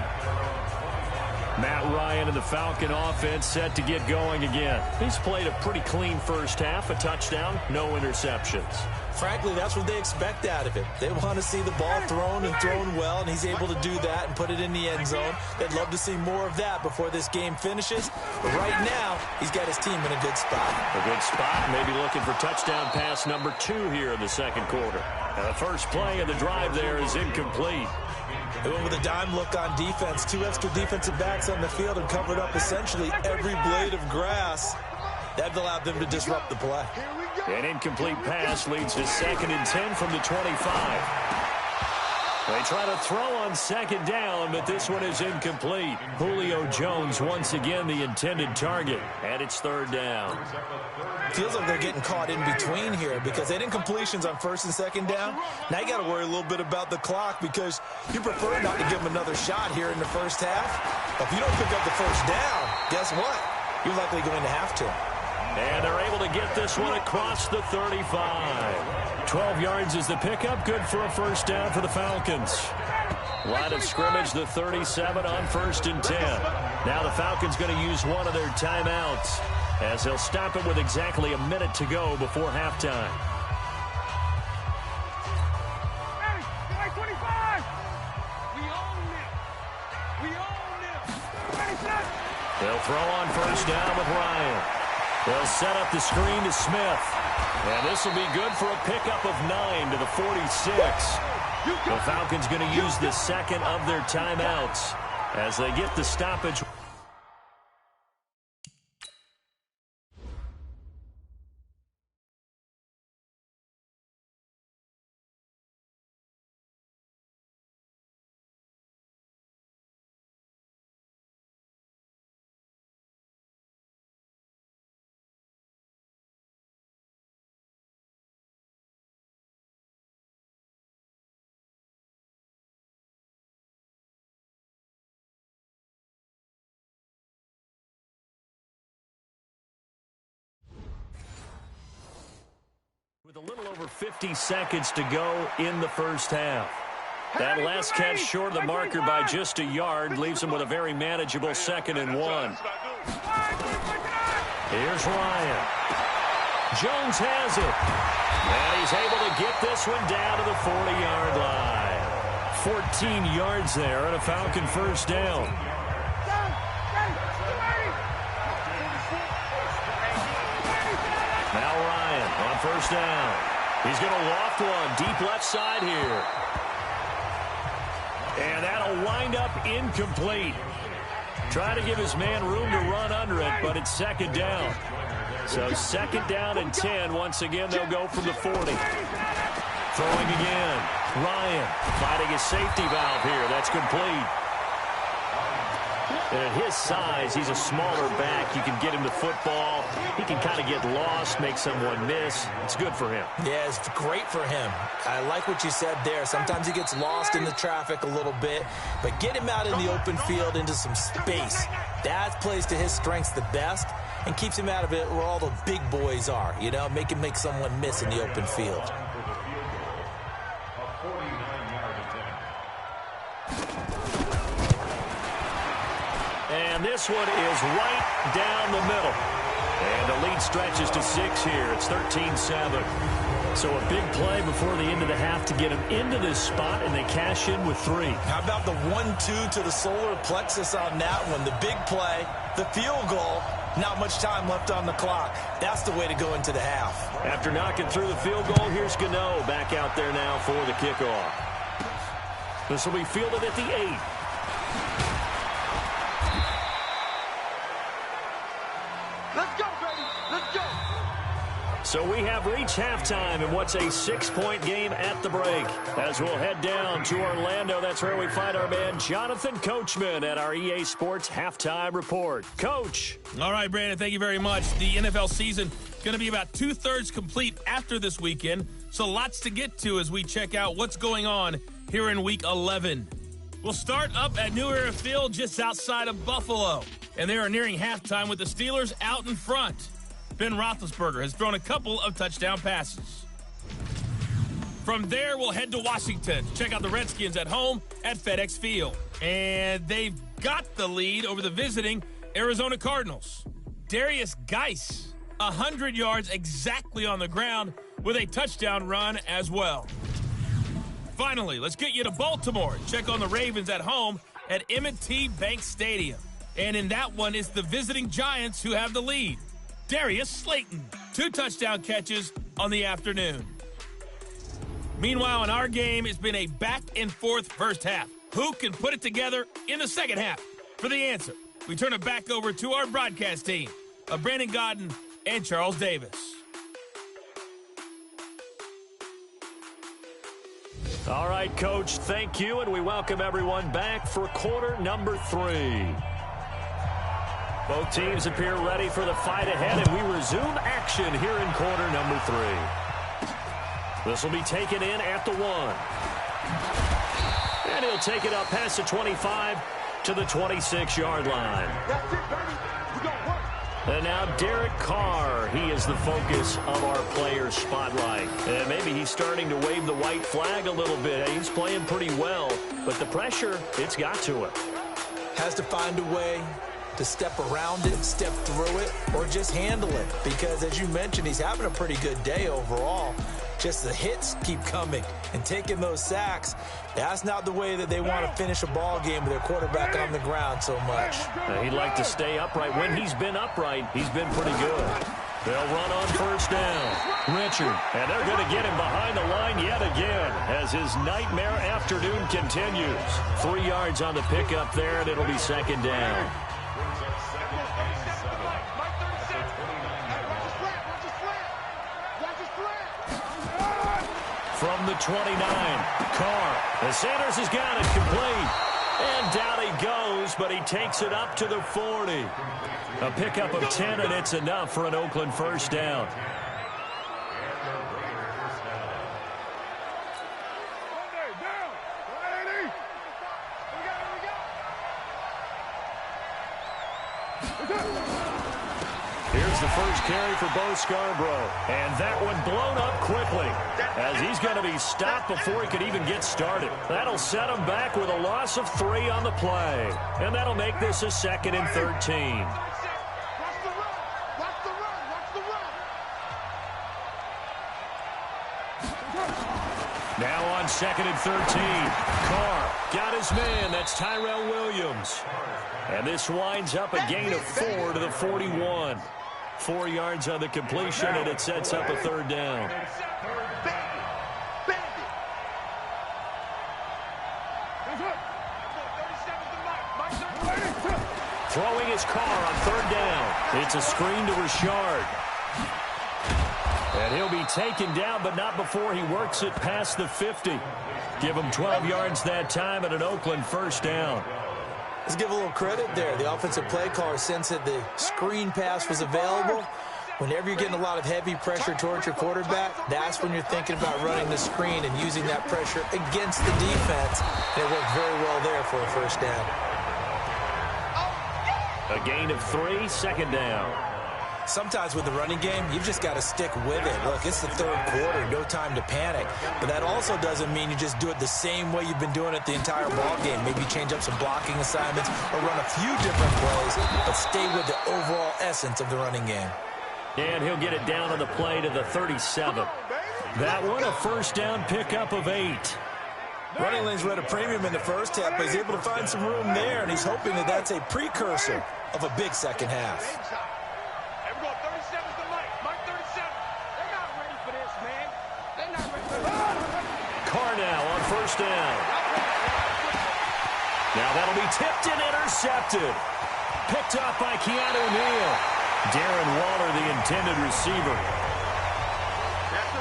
Matt Ryan and the Falcon offense set to get going again. He's played a pretty clean first half, a touchdown, no interceptions. Frankly, that's what they expect out of him. They want to see the ball thrown and thrown well, and he's able to do that and put it in the end zone. They'd love to see more of that before this game finishes. But right now, he's got his team in a good spot. A good spot, maybe looking for touchdown pass number 2 here in the 2nd quarter. And the first play of the drive there is incomplete. They went with a dime look on defense. 2 extra defensive backs on the field and covered up essentially every blade of grass. That allowed them to disrupt the play. An incomplete pass leads to 2nd and 10 from the 25. They try to throw on 2nd down, but this one is incomplete. Julio Jones once again the intended target, and it's 3rd down. Feels like they're getting caught in between here because they didn't completions on 1st and 2nd down. Now you got to worry a little bit about the clock because you prefer not to give them another shot here in the first half. But if you don't pick up the 1st down, guess what? You're likely going to have to. And they're able to get this one across the 35. 12 yards is the pickup. Good for a 1st down for the Falcons. Line of scrimmage, the 37 on 1st and 10. Now the Falcons going to use one of their timeouts as they'll stop it with exactly a minute to go before halftime. Hey, 25! We own it! We own it! Ready, set! They'll throw on 1st down with Ryan. They'll set up the screen to Smith. And this will be good for a pickup of 9 to the 46. The Falcons going to use the 2nd of their timeouts as they get the stoppage. With a little over 50 seconds to go in the first half. That last catch short of the marker by just a yard leaves him with a very manageable 2nd and 1. Here's Ryan. Jones has it. And he's able to get this one down to the 40-yard line. 14 yards there and a Falcon first down. Now Ryan on first down. He's going to loft one deep left side here. And that'll wind up incomplete. Trying to give his man room to run under it, but it's 2nd down. So 2nd down and 10. Once again, they'll go from the 40. Throwing again. Ryan finding his safety valve here. That's complete. And at his size, he's a smaller back. You can get him the football. He can kind of get lost, make someone miss. It's good for him. Yeah, it's great for him. I like what you said there. Sometimes he gets lost in the traffic a little bit, but get him out in the open field into some space. That plays to his strengths the best and keeps him out of it where all the big boys are, you know, make someone miss in the open field. And this one is right down the middle. And the lead stretches to 6 here. It's 13-7. So a big play before the end of the half to get them into this spot, and they cash in with 3. How about the 1-2 to the solar plexus on that one? The big play, the field goal, not much time left on the clock. That's the way to go into the half. After knocking through the field goal, here's Gano back out there now for the kickoff. This will be fielded at the 8. Let's go, baby. Let's go. So we have reached halftime in what's a 6-point game at the break. As we'll head down to Orlando, that's where we find our man Jonathan Coachman at our EA Sports Halftime Report. Coach. All right, Brandon, thank you very much. The NFL season going to be about 2/3 complete after this weekend, so lots to get to as we check out what's going on here in Week 11. We'll start up at New Era Field just outside of Buffalo, and they are nearing halftime with the Steelers out in front. Ben Roethlisberger has thrown a couple of touchdown passes. From there, we'll head to Washington to check out the Redskins at home at FedEx Field. And they've got the lead over the visiting Arizona Cardinals. Darius Geis, 100 yards exactly on the ground with a touchdown run as well. Finally, let's get you to Baltimore. Check on the Ravens at home at M&T Bank Stadium. And in that one, it's the visiting Giants who have the lead. Darius Slayton, 2 touchdown catches on the afternoon. Meanwhile, in our game, it's been a back-and-forth first half. Who can put it together in the second half? For the answer, we turn it back over to our broadcast team of Brandon Godden and Charles Davis. All right, Coach, thank you, and we welcome everyone back for quarter number 3. Both teams appear ready for the fight ahead, and we resume action here in quarter number 3. This will be taken in at the 1. And he'll take it up past the 25 to the 26-yard line. That's it, baby. We got work. And now Derek Carr, he is the focus of our player spotlight. And maybe he's starting to wave the white flag a little bit. He's playing pretty well, but the pressure, it's got to him. Has to find a way to step around it, step through it, or just handle it. Because as you mentioned, he's having a pretty good day overall. Just the hits keep coming and taking those sacks. That's not the way that they want to finish a ball game with their quarterback on the ground so much. He'd like to stay upright. When he's been upright, he's been pretty good. They'll run on first down. Richard, and they're going to get him behind the line yet again as his nightmare afternoon continues. 3 yards on the pickup there, and it'll be second down. From the 29, Carr. The Sanders has got it complete. And down he goes, but he takes it up to the 40. A pickup of 10, and it's enough for an Oakland first down. Here's the first carry for Bo Scarborough. And that one blown up quickly as he's going to be stopped before he could even get started. That'll set him back with a loss of 3 on the play. And that'll make this a 2nd and 13. Now on 2nd and 13. Carr got his man. That's Tyrell Williams. And this winds up a gain of 4 to the 41. 4 yards on the completion, and it sets up a 3rd down. Throwing his Carr on 3rd down. It's a screen to Richard. And he'll be taken down, but not before he works it past the 50. Give him 12 yards that time and an Oakland 1st down. Let's give a little credit there. The offensive play caller sensed that the screen pass was available. Whenever you're getting a lot of heavy pressure towards your quarterback, that's when you're thinking about running the screen and using that pressure against the defense. And it worked very well there for a 1st down. A gain of 3, 2nd down. Sometimes with the running game, you've just got to stick with it. Look, it's the 3rd quarter, no time to panic. But that also doesn't mean you just do it the same way you've been doing it the entire ball game. Maybe change up some blocking assignments or run a few different plays, but stay with the overall essence of the running game. And he'll get it down on the play to the 37. That one, a 1st down pickup of 8. Running lanes were at a premium in the 1st half, but he's able to find some room there, and he's hoping that that's a precursor of a big 2nd half. Carr now on 1st down. Now that'll be tipped and intercepted. Picked off by Keanu Neal. Darren Waller, the intended receiver.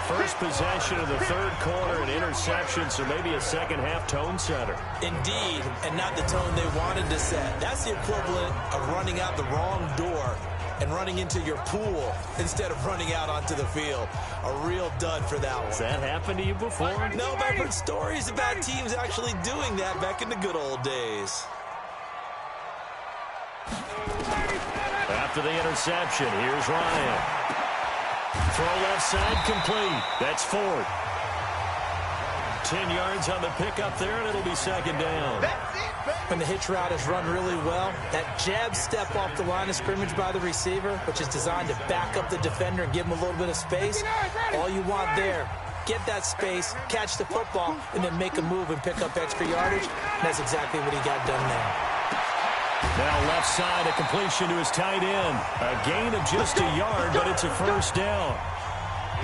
First possession of the 3rd quarter, an interception, so maybe a 2nd half tone setter. Indeed, and not the tone they wanted to set. That's the equivalent of running out the wrong door and running into your pool instead of running out onto the field. A real dud for that one. Has that happened to you before? No, but I've heard stories about teams actually doing that back in the good old days. After the interception, here's Ryan. Throw left side complete. That's Ford. 10 yards on the pickup there, and it'll be 2nd down. When the hitch route is run really well, that jab step off the line of scrimmage by the receiver, which is designed to back up the defender and give him a little bit of space, all you want there, get that space, catch the football, and then make a move and pick up extra yardage. And that's exactly what he got done there. Now left side, a completion to his tight end. A gain of just a yard, but it's a 1st down.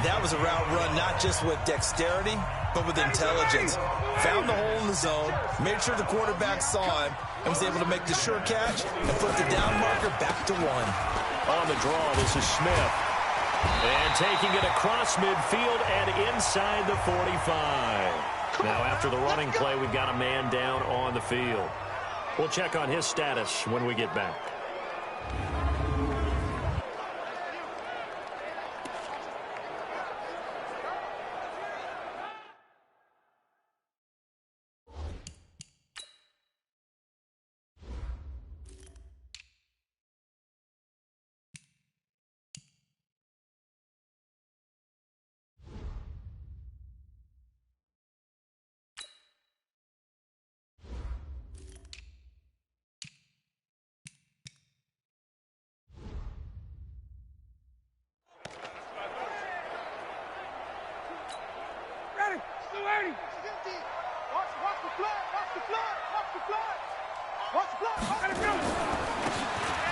That was a route run not just with dexterity, but with intelligence. Found the hole in the zone, made sure the quarterback saw him, and was able to make the sure catch and put the down marker back to 1. On the draw, this is Smith. And taking it across midfield and inside the 45. Now after the running play, we've got a man down on the field. We'll check on his status when we get back.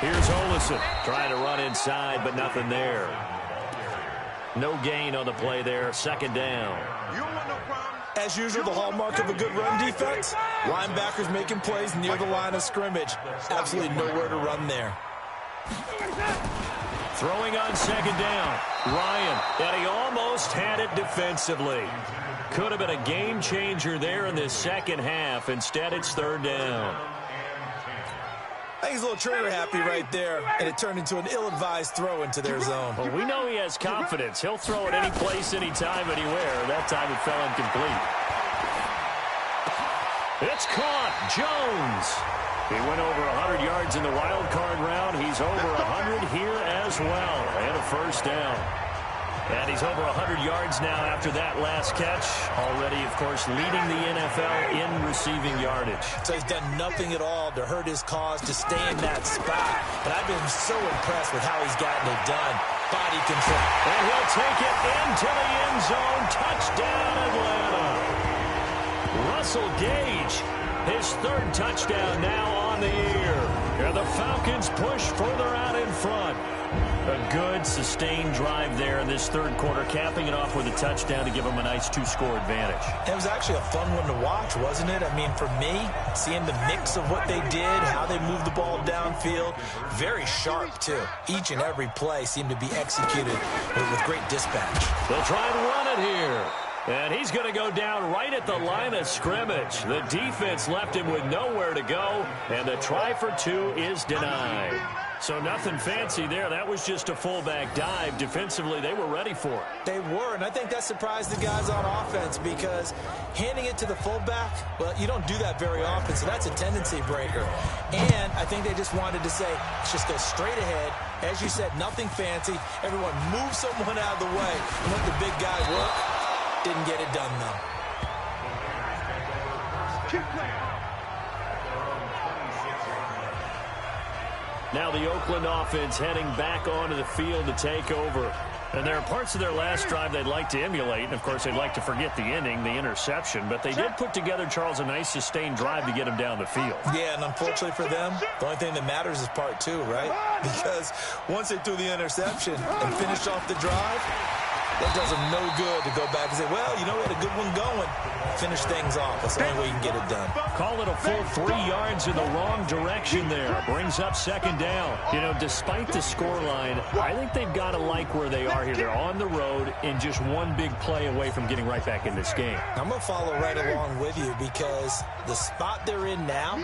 Here's Olison trying to run inside, but nothing there. No gain on the play there. 2nd down. As usual, the hallmark of a good run defense, linebackers making plays near the line of scrimmage. Absolutely nowhere to run there. Throwing on 2nd down. Ryan, and he almost had it defensively. Could have been a game changer there in this 2nd half. Instead, it's 3rd down. I think he's a little trigger happy right there, and it turned into an ill-advised throw into their zone. Well, we know he has confidence. He'll throw it any place, anytime, anywhere. That time it fell incomplete. It's caught. Jones. He went over 100 yards in the wild card round. He's over 100 here as well. And a first down. And he's over 100 yards now after that last catch. Already, of course, leading the NFL in receiving yardage. So he's done nothing at all to hurt his cause, to stay in that spot. But I've been so impressed with how he's gotten it done. Body control. And he'll take it into the end zone. Touchdown, Atlanta. Russell Gage, his third touchdown now on the year. And the Falcons push further out in front. A good, sustained drive there in this third quarter, capping it off with a touchdown to give them a nice two-score advantage. It was actually a fun one to watch, wasn't it? I mean, for me, seeing the mix of what they did, how they moved the ball downfield, very sharp, too. Each and every play seemed to be executed with great dispatch. They'll try and run it here. And he's going to go down right at the line of scrimmage. The defense left him with nowhere to go, and the try for two is denied. So nothing fancy there. That was just a fullback dive. Defensively, they were ready for it. They were, and I think that surprised the guys on offense because handing it to the fullback, well, you don't do that very often, so that's a tendency breaker. And I think they just wanted to say, let's just go straight ahead. As you said, nothing fancy. Everyone move someone out of the way and let the big guy work. Didn't get it done, though. Now the Oakland offense heading back onto the field to take over. And there are parts of their last drive they'd like to emulate. And, of course, they'd like to forget the ending, the interception. But they did put together, Charles, a nice sustained drive to get him down the field. Yeah, and unfortunately for them, the only thing that matters is part two, right? Because once they threw the interception and finished off the drive, that does them no good to go back and say, well, you know, we had a good one going. Finish things off. That's the only way you can get it done. Call it a full 3 yards in the wrong direction there. Brings up second down. You know, despite the scoreline, I think they've got to like where they are here. They're on the road and just one big play away from getting right back in this game. I'm going to follow right along with you because the spot they're in now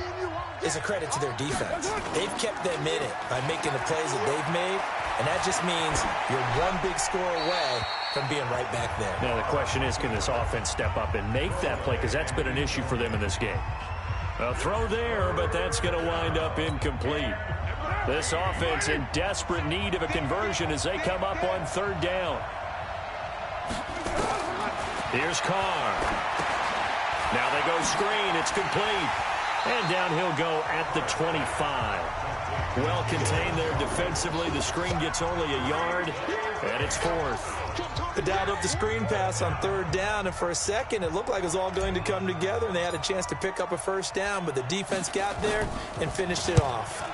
is a credit to their defense. They've kept them in it by making the plays that they've made, and that just means you're one big score away from being right back there. Now the question is, can this offense step up and make that play? Because that's been an issue for them in this game. A throw there, but that's going to wind up incomplete. This offense in desperate need of a conversion as they come up on third down. Here's Carr. Now they go screen. It's complete. And down he'll go at the 25. Well contained there defensively. The screen gets only a yard, and it's fourth. They dialed up the screen pass on third down, and for a second it looked like it was all going to come together, and they had a chance to pick up a first down, but the defense got there and finished it off.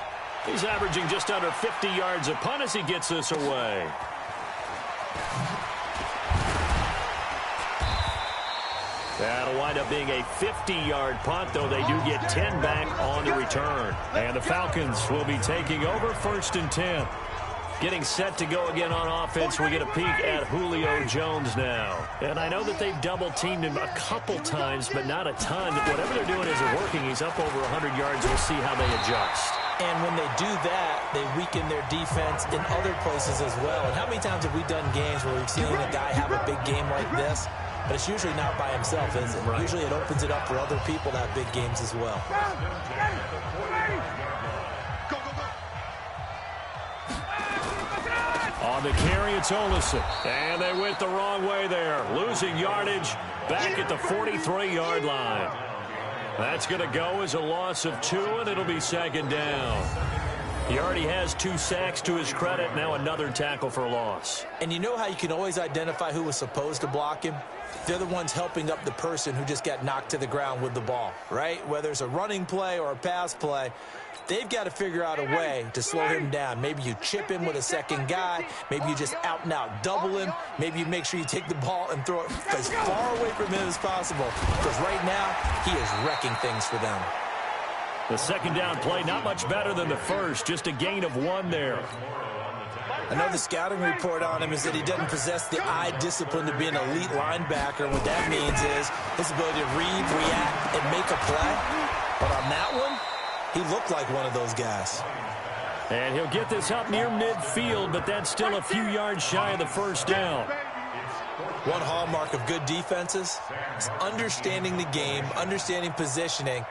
He's averaging just under 50 yards a punt as he gets this away. That'll wind up being a 50-yard punt, though they do get 10 back on the return. And the Falcons will be taking over 1st and 10. Getting set to go again on offense, we get a peek at Julio Jones now. And I know that they've double-teamed him a couple times, but not a ton. Whatever they're doing isn't working. He's up over 100 yards. We'll see how they adjust. And when they do that, they weaken their defense in other places as well. And how many times have we done games where we've seen a guy have a big game like this? But it's usually not by himself, is it? Right. Usually it opens it up for other people to have big games as well. On the carry, it's Olsen. And they went the wrong way there. Losing yardage back at the 43-yard line. That's going to go as a loss of 2, and it'll be second down. He already has 2 sacks to his credit. Now another tackle for a loss. And you know how you can always identify who was supposed to block him? They're the ones helping up the person who just got knocked to the ground with the ball, right? Whether it's a running play or a pass play, they've got to figure out a way to slow him down. Maybe you chip him with a second guy. Maybe you just out-and-out double him. Maybe you make sure you take the ball and throw it as far away from him as possible. Because right now, he is wrecking things for them. The second down play, not much better than the first. Just a gain of 1 there. I know the scouting report on him is that he doesn't possess the eye discipline to be an elite linebacker. And what that means is his ability to read, react, and make a play. But on that one, he looked like one of those guys. And he'll get this up near midfield, but that's still a few yards shy of the first down. One hallmark of good defenses is understanding the game, understanding positioning,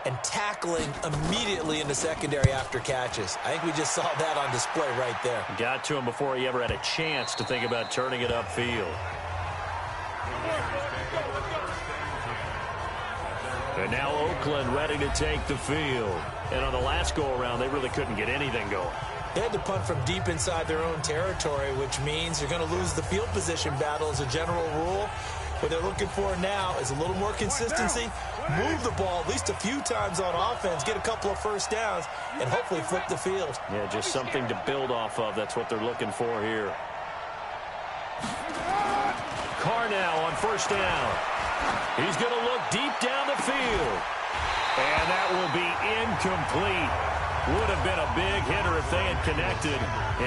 and tackling immediately in the secondary after catches. I think we just saw that on display right there. Got to him before he ever had a chance to think about turning it upfield. And now Oakland ready to take the field. And on the last go-around, they really couldn't get anything going. They had to punt from deep inside their own territory, which means you're going to lose the field position battle as a general rule. What they're looking for now is a little more consistency, move the ball at least a few times on offense, get a couple of first downs, and hopefully flip the field. Yeah, just something to build off of. That's what they're looking for here. Carr now on first down. He's going to look deep down the field. And that will be incomplete. Would have been a big hitter if they had connected.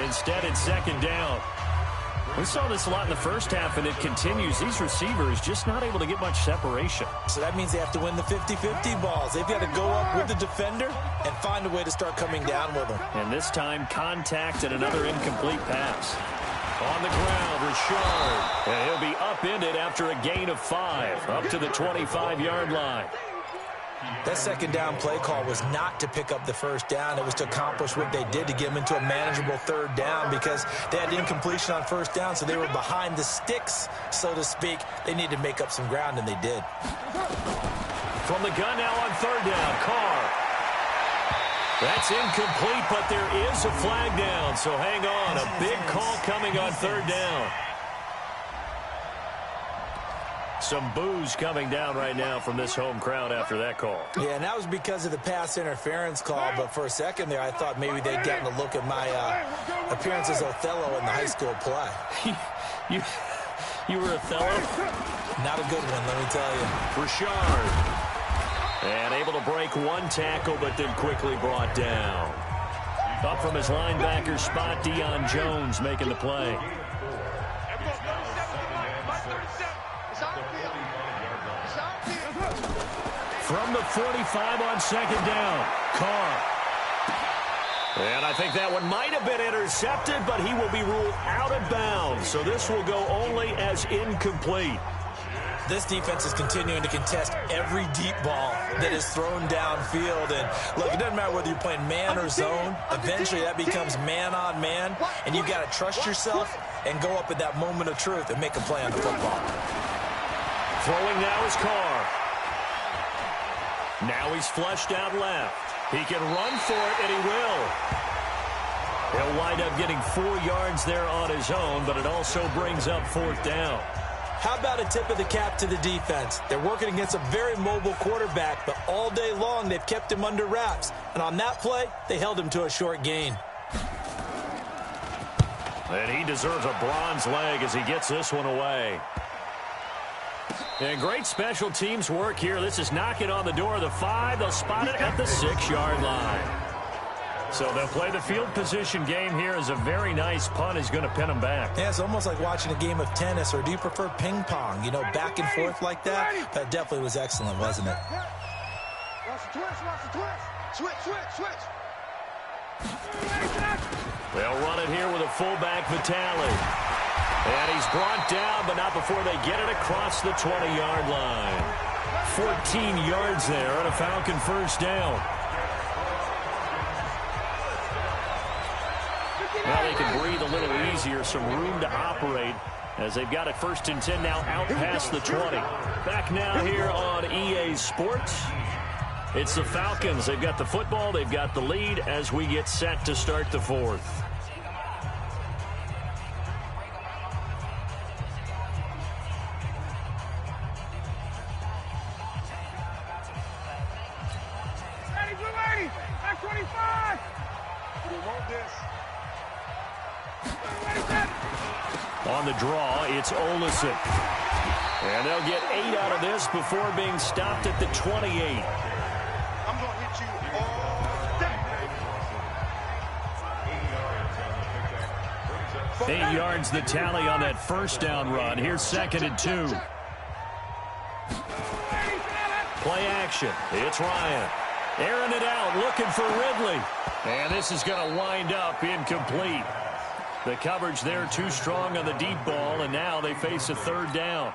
Instead, it's second down. We saw this a lot in the first half, and it continues. These receivers just not able to get much separation. So that means they have to win the 50-50 balls. They've got to go up with the defender and find a way to start coming down with them. And this time, contact and another incomplete pass. On the ground, Richard. And he'll be upended after a gain of 5, up to the 25-yard line. That second down play call was not to pick up the first down. It was to accomplish what they did to get them into a manageable third down because they had incompletion on first down, so they were behind the sticks, so to speak. They needed to make up some ground, and they did. From the gun now on third down, Carr. That's incomplete, but there is a flag down, so hang on. A big call coming on third down. Some boos coming down right now from this home crowd after that call. Yeah, and that was because of the pass interference call, but for a second there, I thought maybe they'd gotten a look at my appearance as Othello in the high school play. You were Othello? Not a good one, let me tell you. Richard. And able to break one tackle, but then quickly brought down. Up from his linebacker spot, Deion Jones making the play. From the 45 on second down, Carr. And I think that one might have been intercepted, but he will be ruled out of bounds. So this will go only as incomplete. This defense is continuing to contest every deep ball that is thrown downfield. And look, it doesn't matter whether you're playing man or zone. Eventually that becomes man on man. And you've got to trust yourself and go up at that moment of truth and make a play on the football. Throwing now is Carr. Now he's flushed out left. He can run for it, and he will. He'll wind up getting 4 yards there on his own, but it also brings up fourth down. How about a tip of the cap to the defense? They're working against a very mobile quarterback, but all day long they've kept him under wraps. And on that play, they held him to a short gain. And he deserves a bronze leg as he gets this one away. And great special teams work here. This is knocking on the door of the 5. They'll spot it at the 6-yard line. So they'll play the field position game here as a very nice punt is going to pin them back. Yeah, it's almost like watching a game of tennis, or do you prefer ping pong? You know, back and forth like that? That definitely was excellent, wasn't it? Watch the twist. Switch. They'll run it here with a fullback, Vitale. And he's brought down, but not before they get it across the 20-yard line. 14 yards there on a Falcon first down. Now they can breathe a little easier, some room to operate as they've got it first and 10 now out past the 20. Back now here on EA Sports. It's the Falcons. They've got the football. They've got the lead as we get set to start the fourth. On the draw, it's Olsen. And they'll get 8 out of this before being stopped at the 28. I'm going to hit you all day. 8 yards the tally on that first down run. Here's second and 2. Play action. It's Ryan. Airing it out, looking for Ridley. And this is going to wind up incomplete. The coverage there too strong on the deep ball, and now they face a third down.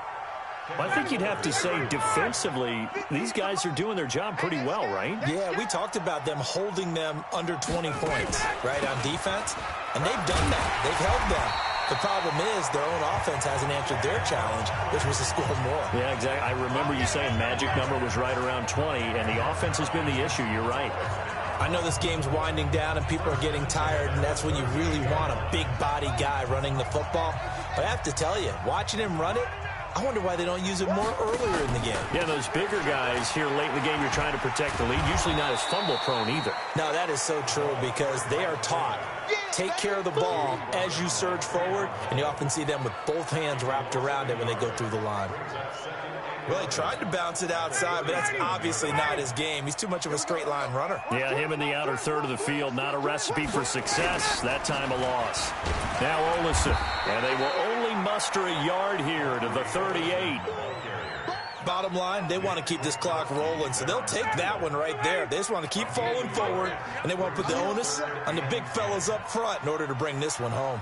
Well, I think you'd have to say defensively, these guys are doing their job pretty well, right? Yeah, we talked about them holding them under 20 points, right, on defense. And they've done that. They've held them. The problem is their own offense hasn't answered their challenge, which was to score more. Yeah, exactly. I remember you saying magic number was right around 20, and the offense has been the issue. You're right. I know this game's winding down and people are getting tired, and that's when you really want a big-body guy running the football. But I have to tell you, watching him run it, I wonder why they don't use it more earlier in the game. Yeah, those bigger guys here late in the game, you're trying to protect the lead. Usually not as fumble-prone either. No, that is so true because they are taught. Take care of the ball as you surge forward, and you often see them with both hands wrapped around it when they go through the line. Well, he tried to bounce it outside, but that's obviously not his game. He's too much of a straight-line runner. Yeah, him in the outer third of the field, not a recipe for success. That time a loss. Now Olsen, and they will only muster a yard here to the 38. Bottom line, they want to keep this clock rolling, so they'll take that one right there. They just want to keep falling forward, and they want to put the onus on the big fellas up front in order to bring this one home.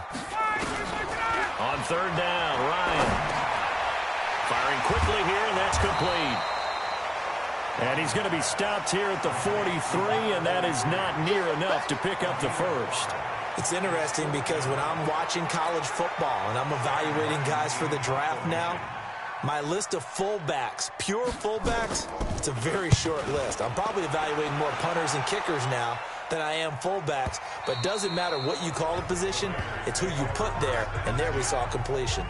On third down, Ryan. Firing quickly here, and that's complete. And he's going to be stopped here at the 43, and that is not near enough to pick up the first. It's interesting because when I'm watching college football and I'm evaluating guys for the draft now, my list of fullbacks, pure fullbacks, it's a very short list. I'm probably evaluating more punters and kickers now than I am fullbacks, but doesn't matter what you call the position, it's who you put there, and there we saw completion.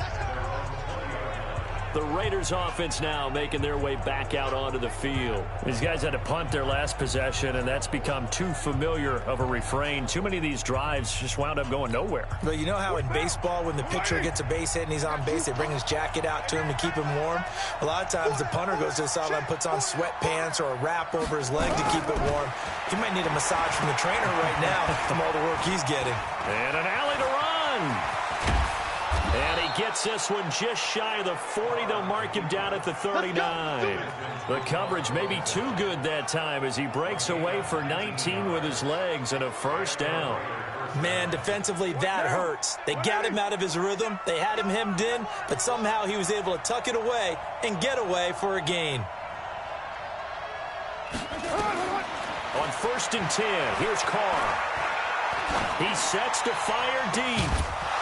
The Raiders offense now making their way back out onto the field. These guys had to punt their last possession, and that's become too familiar of a refrain. Too many of these drives just wound up going nowhere. But you know how in baseball, when the pitcher gets a base hit and he's on base, they bring his jacket out to him to keep him warm? A lot of times the punter goes to the sideline, puts on sweatpants or a wrap over his leg to keep it warm. He might need a massage from the trainer right now from all the work he's getting. And an alley to run. And he gets this one just shy of the 40. They'll mark him down at the 39. The coverage may be too good that time as he breaks away for 19 with his legs and a first down. Man, defensively, that hurts. They got him out of his rhythm. They had him hemmed in, but somehow he was able to tuck it away and get away for a gain. On 1st and 10, here's Carr. He sets to fire deep.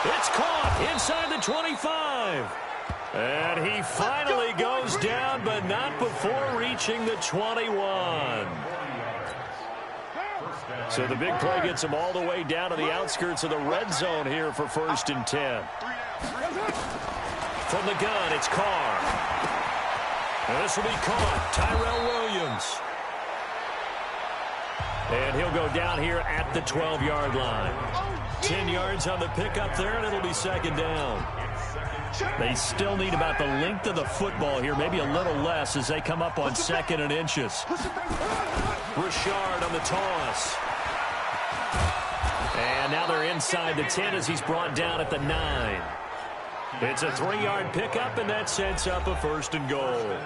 It's caught inside the 25. And he finally goes down, but not before reaching the 21. So the big play gets him all the way down to the outskirts of the red zone here for 1st and 10. From the gun, it's Carr. And this will be caught. Tyrell Williams. And he'll go down here at the 12-yard line. 10 yards on the pickup there, and it'll be 2nd down. They still need about the length of the football here, maybe a little less as they come up on 2nd and inches. Richard on the toss. And now they're inside the 10 as he's brought down at the 9. It's a 3-yard pickup, and that sets up a 1st and goal.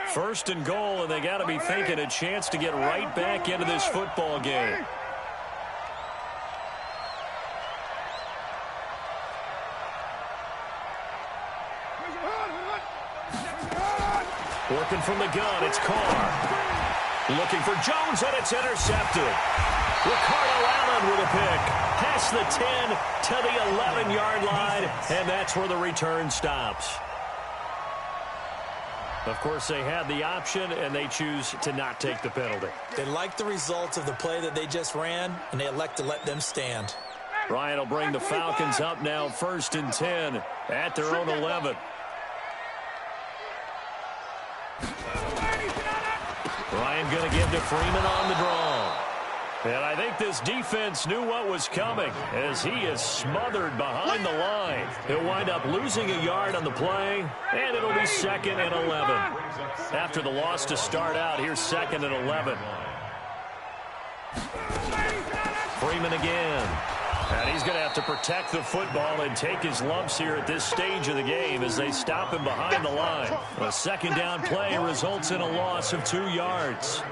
1st and goal, and they got to be thinking a chance to get right back into this football game. Working from the gun, it's Carr. Looking for Jones, and it's intercepted. Ricardo Allen with a pick. Past the 10 to the 11-yard line, and that's where the return stops. Of course, they had the option, and they choose to not take the penalty. They like the results of the play that they just ran, and they elect to let them stand. Ryan will bring the Falcons up now 1st and 10 at their own 11. Ryan going to give to Freeman on the draw. And I think this defense knew what was coming as he is smothered behind the line. He'll wind up losing a yard on the play, and it'll be 2nd and 11. After the loss to start out, here's 2nd and 11. Freeman again. And he's going to have to protect the football and take his lumps here at this stage of the game as they stop him behind the line. A 2nd down play results in a loss of 2 yards.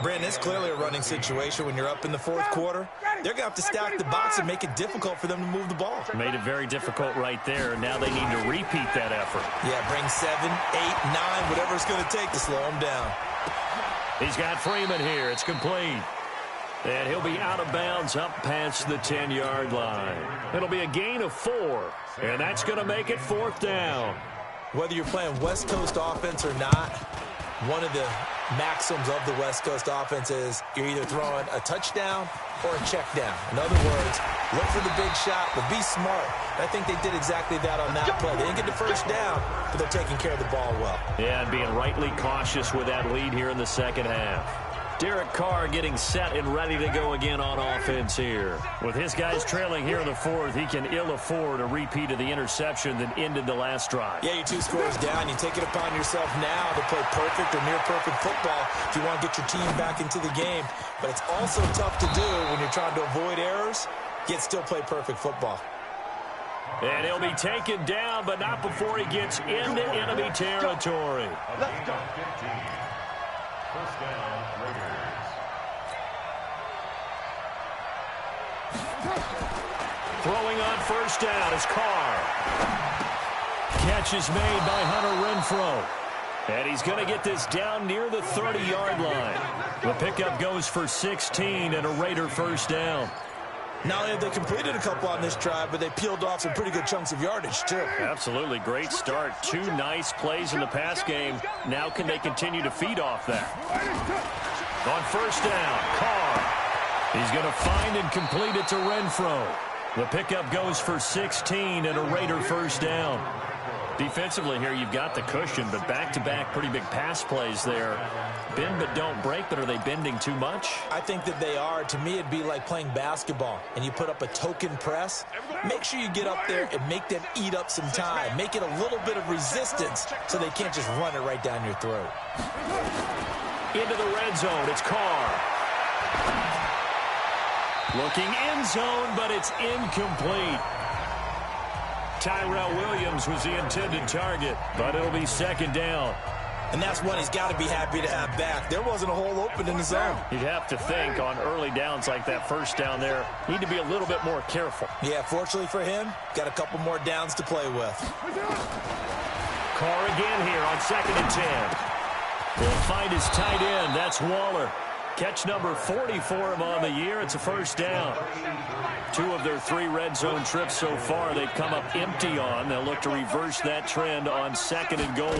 Brandon, it's clearly a running situation when you're up in the fourth quarter. They're going to have to stack the box and make it difficult for them to move the ball. Made it very difficult right there. Now they need to repeat that effort. Yeah, bring 7, 8, 9, whatever it's going to take to slow them down. He's got Freeman here. It's complete. And he'll be out of bounds up past the 10-yard line. It'll be a gain of 4, and that's going to make it 4th down. Whether you're playing West Coast offense or not, one of the maxims of the West Coast offense is you're either throwing a touchdown or a check down. In other words, look for the big shot, but be smart. And I think they did exactly that on that play. They didn't get the first down, but they're taking care of the ball well. Yeah, and being rightly cautious with that lead here in the second half. Derek Carr getting set and ready to go again on offense here. With his guys trailing here in the fourth, he can ill afford a repeat of the interception that ended the last drive. Yeah, you're 2 scores down. You take it upon yourself now to play perfect or near-perfect football if you want to get your team back into the game. But it's also tough to do when you're trying to avoid errors, yet still play perfect football. And he'll be taken down, but not before he gets into enemy territory. Let's go. First down, Raiders. Throwing on first down is Carr. Catch is made by Hunter Renfrow. And he's going to get this down near the 30-yard line. The pickup goes for 16 and a Raider first down. Not only have they completed a couple on this drive, but they peeled off some pretty good chunks of yardage, too. Absolutely. Great start. 2 nice plays in the pass game. Now can they continue to feed off that? On first down, Carr. He's going to find and complete it to Renfrow. The pickup goes for 16 and a Raider first down. Defensively here, you've got the cushion, but back-to-back pretty big pass plays there. Bend but don't break, but are they bending too much? I think that they are. To me, it'd be like playing basketball, and you put up a token press. Make sure you get up there and make them eat up some time. Make it a little bit of resistance so they can't just run it right down your throat. Into the red zone, it's Carr. Looking end zone, but it's incomplete. Tyrell Williams was the intended target, but it'll be second down. And that's one he's got to be happy to have back. There wasn't a hole open in the zone. You'd have to think on early downs like that first down there, need to be a little bit more careful. Yeah, fortunately for him, got a couple more downs to play with. Carr again here on 2nd and 10. He'll find his tight end. That's Waller. Catch number 40 for him on the year. It's a first down. 2 of their 3 red zone trips so far they've come up empty on. They'll look to reverse that trend on 2nd and goal.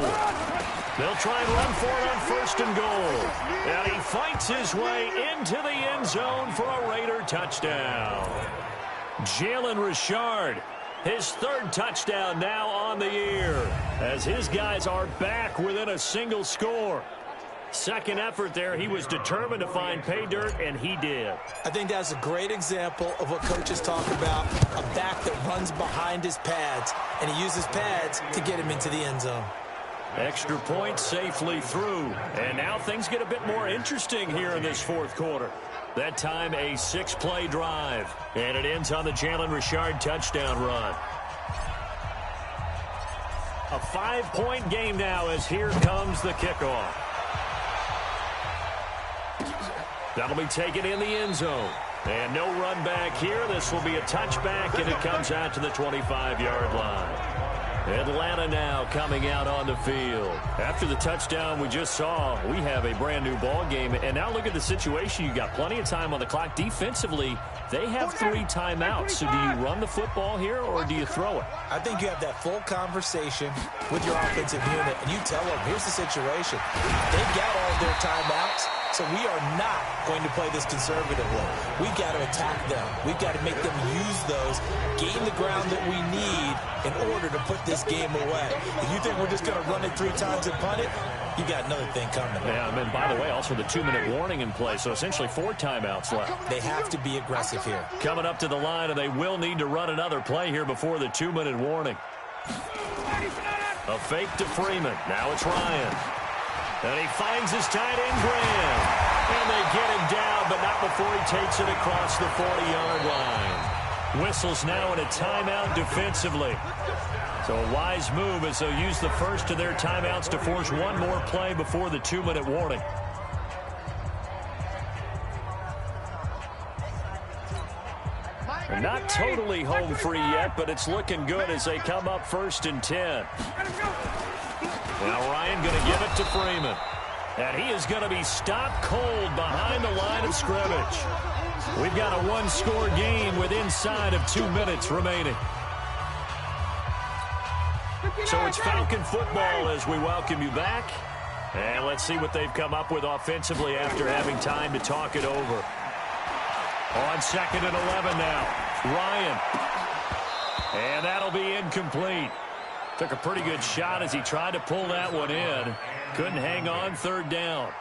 They'll try and run for it on 1st and goal. And he fights his way into the end zone for a Raider touchdown. Jalen Richard, his 3rd touchdown now on the year, as his guys are back within a single score. Second effort there, he was determined to find pay dirt, and he did. I think that's a great example of what coaches talk about, a back that runs behind his pads, and he uses pads to get him into the end zone. Extra point safely through, and now things get a bit more interesting here in this fourth quarter. That time a 6-play drive, and it ends on the Jalen Richard touchdown run. A 5-point game now as here comes the kickoff. That'll be taken in the end zone. And no run back here. This will be a touchback, and it comes out to the 25-yard line. Atlanta now coming out on the field. After the touchdown we just saw, we have a brand-new ball game. And now look at the situation. You've got plenty of time on the clock. Defensively, they have 3 timeouts. So do you run the football here, or do you throw it? I think you have that full conversation with your offensive unit, and you tell them, here's the situation. They've got all of their timeouts, so we are not going to play this conservatively. We've got to attack them. We've got to make them use those, gain the ground that we need in order to put this game away. If you think we're just going to run it 3 times and punt it, you got another thing coming. Yeah, and by the way, also the 2-minute warning in play, so essentially 4 timeouts left. They have to be aggressive here. Coming up to the line, and they will need to run another play here before the 2-minute warning. A fake to Freeman. Now it's Ryan. And he finds his tight end, Graham. And they get him down, but not before he takes it across the 40-yard line. Whistles now in a timeout defensively. So a wise move as they'll use the first of their timeouts to force one more play before the 2-minute warning. Not totally home free yet, but it's looking good as they come up 1st and 10. Now Ryan going to give it to Freeman. And he is going to be stopped cold behind the line of scrimmage. We've got a one-score game with inside of 2 minutes remaining. So it's Falcon football as we welcome you back. And let's see what they've come up with offensively after having time to talk it over. On 2nd and 11 now. Ryan. And that'll be incomplete. Took a pretty good shot as he tried to pull that one in. Couldn't hang on, 3rd down.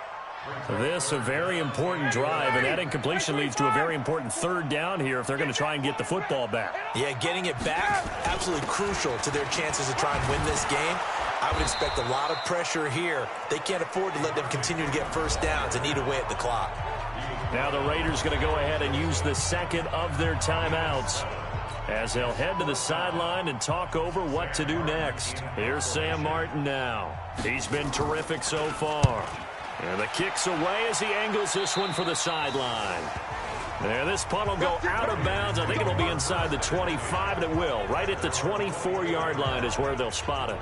This a very important drive, and that incompletion leads to a very important 3rd down here if they're going to try and get the football back. Yeah, getting it back, absolutely crucial to their chances to try and win this game. I would expect a lot of pressure here. They can't afford to let them continue to get 1st downs and eat away at the clock. Now the Raiders going to go ahead and use the 2nd of their timeouts as they'll head to the sideline and talk over what to do next. Here's Sam Martin now. He's been terrific so far. And the kick's away as he angles this one for the sideline. And this punt will go out of bounds. I think it'll be inside the 25, and it will. Right at the 24-yard line is where they'll spot it.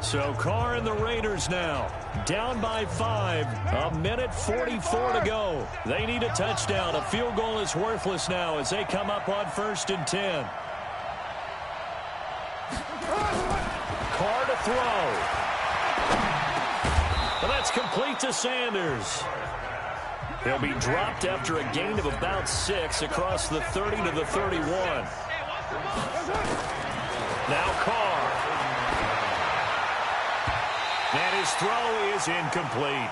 So Carr and the Raiders now down by 5. 1:44 to go. They need a touchdown. A field goal is worthless now as they come up on 1st and 10. Carr to throw. Well, that's complete to Sanders. He'll be dropped after a gain of about 6 across the 30 to the 31. Now Carr. And his throw is incomplete.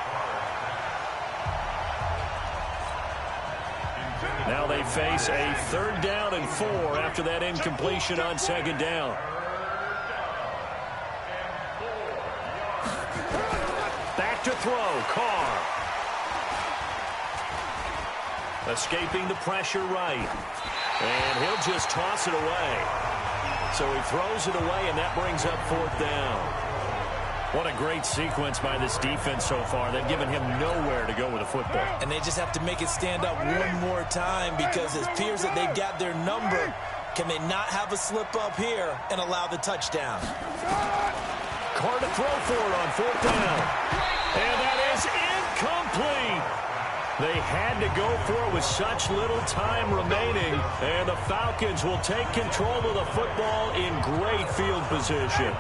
Now they face a 3rd down and 4 after that incompletion on 2nd down. Back to throw, Carr. Escaping the pressure right. And he'll just toss it away. So he throws it away, and that brings up 4th down. What a great sequence by this defense so far. They've given him nowhere to go with the football. And they just have to make it stand up one more time because it appears that they've got their number. Can they not have a slip up here and allow the touchdown? Carr to throw for it on 4th down. And that is incomplete. They had to go for it with such little time remaining. And the Falcons will take control of the football in great field position.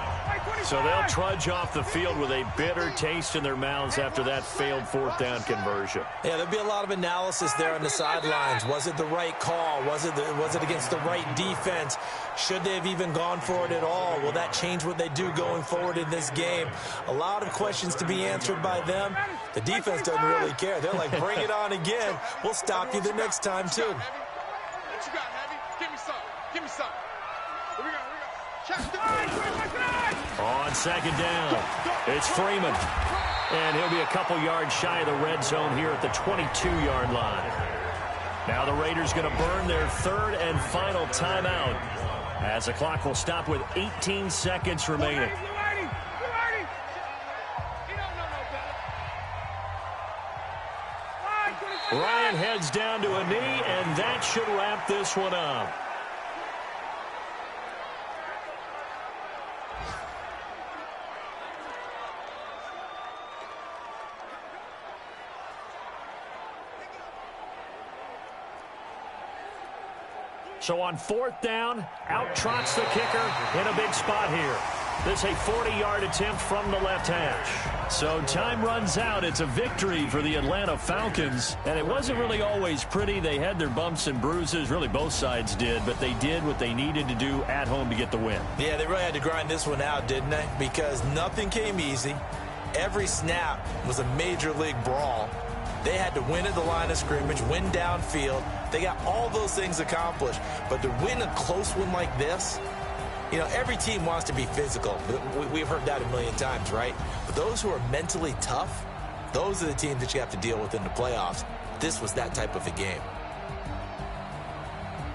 So they'll trudge off the field with a bitter taste in their mouths after that failed 4th down conversion. Yeah, there'll be a lot of analysis there on the sidelines. Was it the right call? Was it against the right defense? Should they have even gone for it at all? Will that change what they do going forward in this game? A lot of questions to be answered by them. The defense doesn't really care. They're like, bring it on again. We'll stop you the next time, too. What you got, Heavy? Give me some. Give me some. Here we go. Check the On 2nd down, it's Freeman. And he'll be a couple yards shy of the red zone here at the 22-yard line. Now the Raiders going to burn their 3rd and final timeout as the clock will stop with 18 seconds remaining. Ryan heads down to a knee, and that should wrap this one up. So on 4th down, out trots the kicker in a big spot here. This a 40-yard attempt from the left hash. So time runs out. It's a victory for the Atlanta Falcons. And it wasn't really always pretty. They had their bumps and bruises. Really, both sides did. But they did what they needed to do at home to get the win. Yeah, they really had to grind this one out, didn't they? Because nothing came easy. Every snap was a major league brawl. They had to win at the line of scrimmage, win downfield. They got all those things accomplished. But to win a close one like this, you know, every team wants to be physical. We've heard that a million times, right? But those who are mentally tough, those are the teams that you have to deal with in the playoffs. This was that type of a game.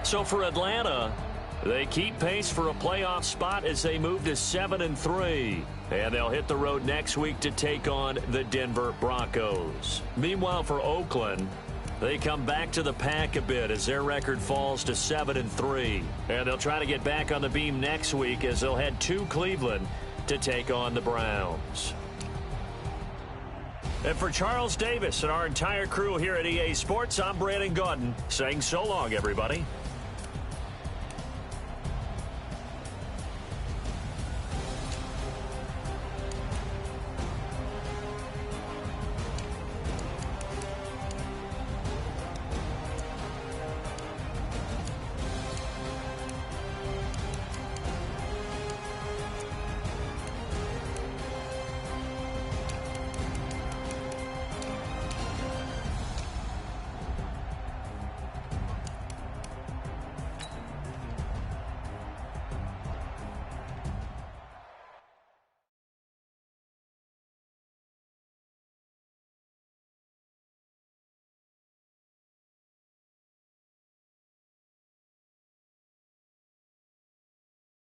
So for Atlanta, they keep pace for a playoff spot as they move to 7-3. And they'll hit the road next week to take on the Denver Broncos. Meanwhile, for Oakland, They come back to the pack a bit as their record falls to 7-3. And they'll try to get back on the beam next week as they'll head to Cleveland to take on the Browns. And for Charles Davis and our entire crew here at EA Sports, I'm Brandon Gaudin saying so long, everybody.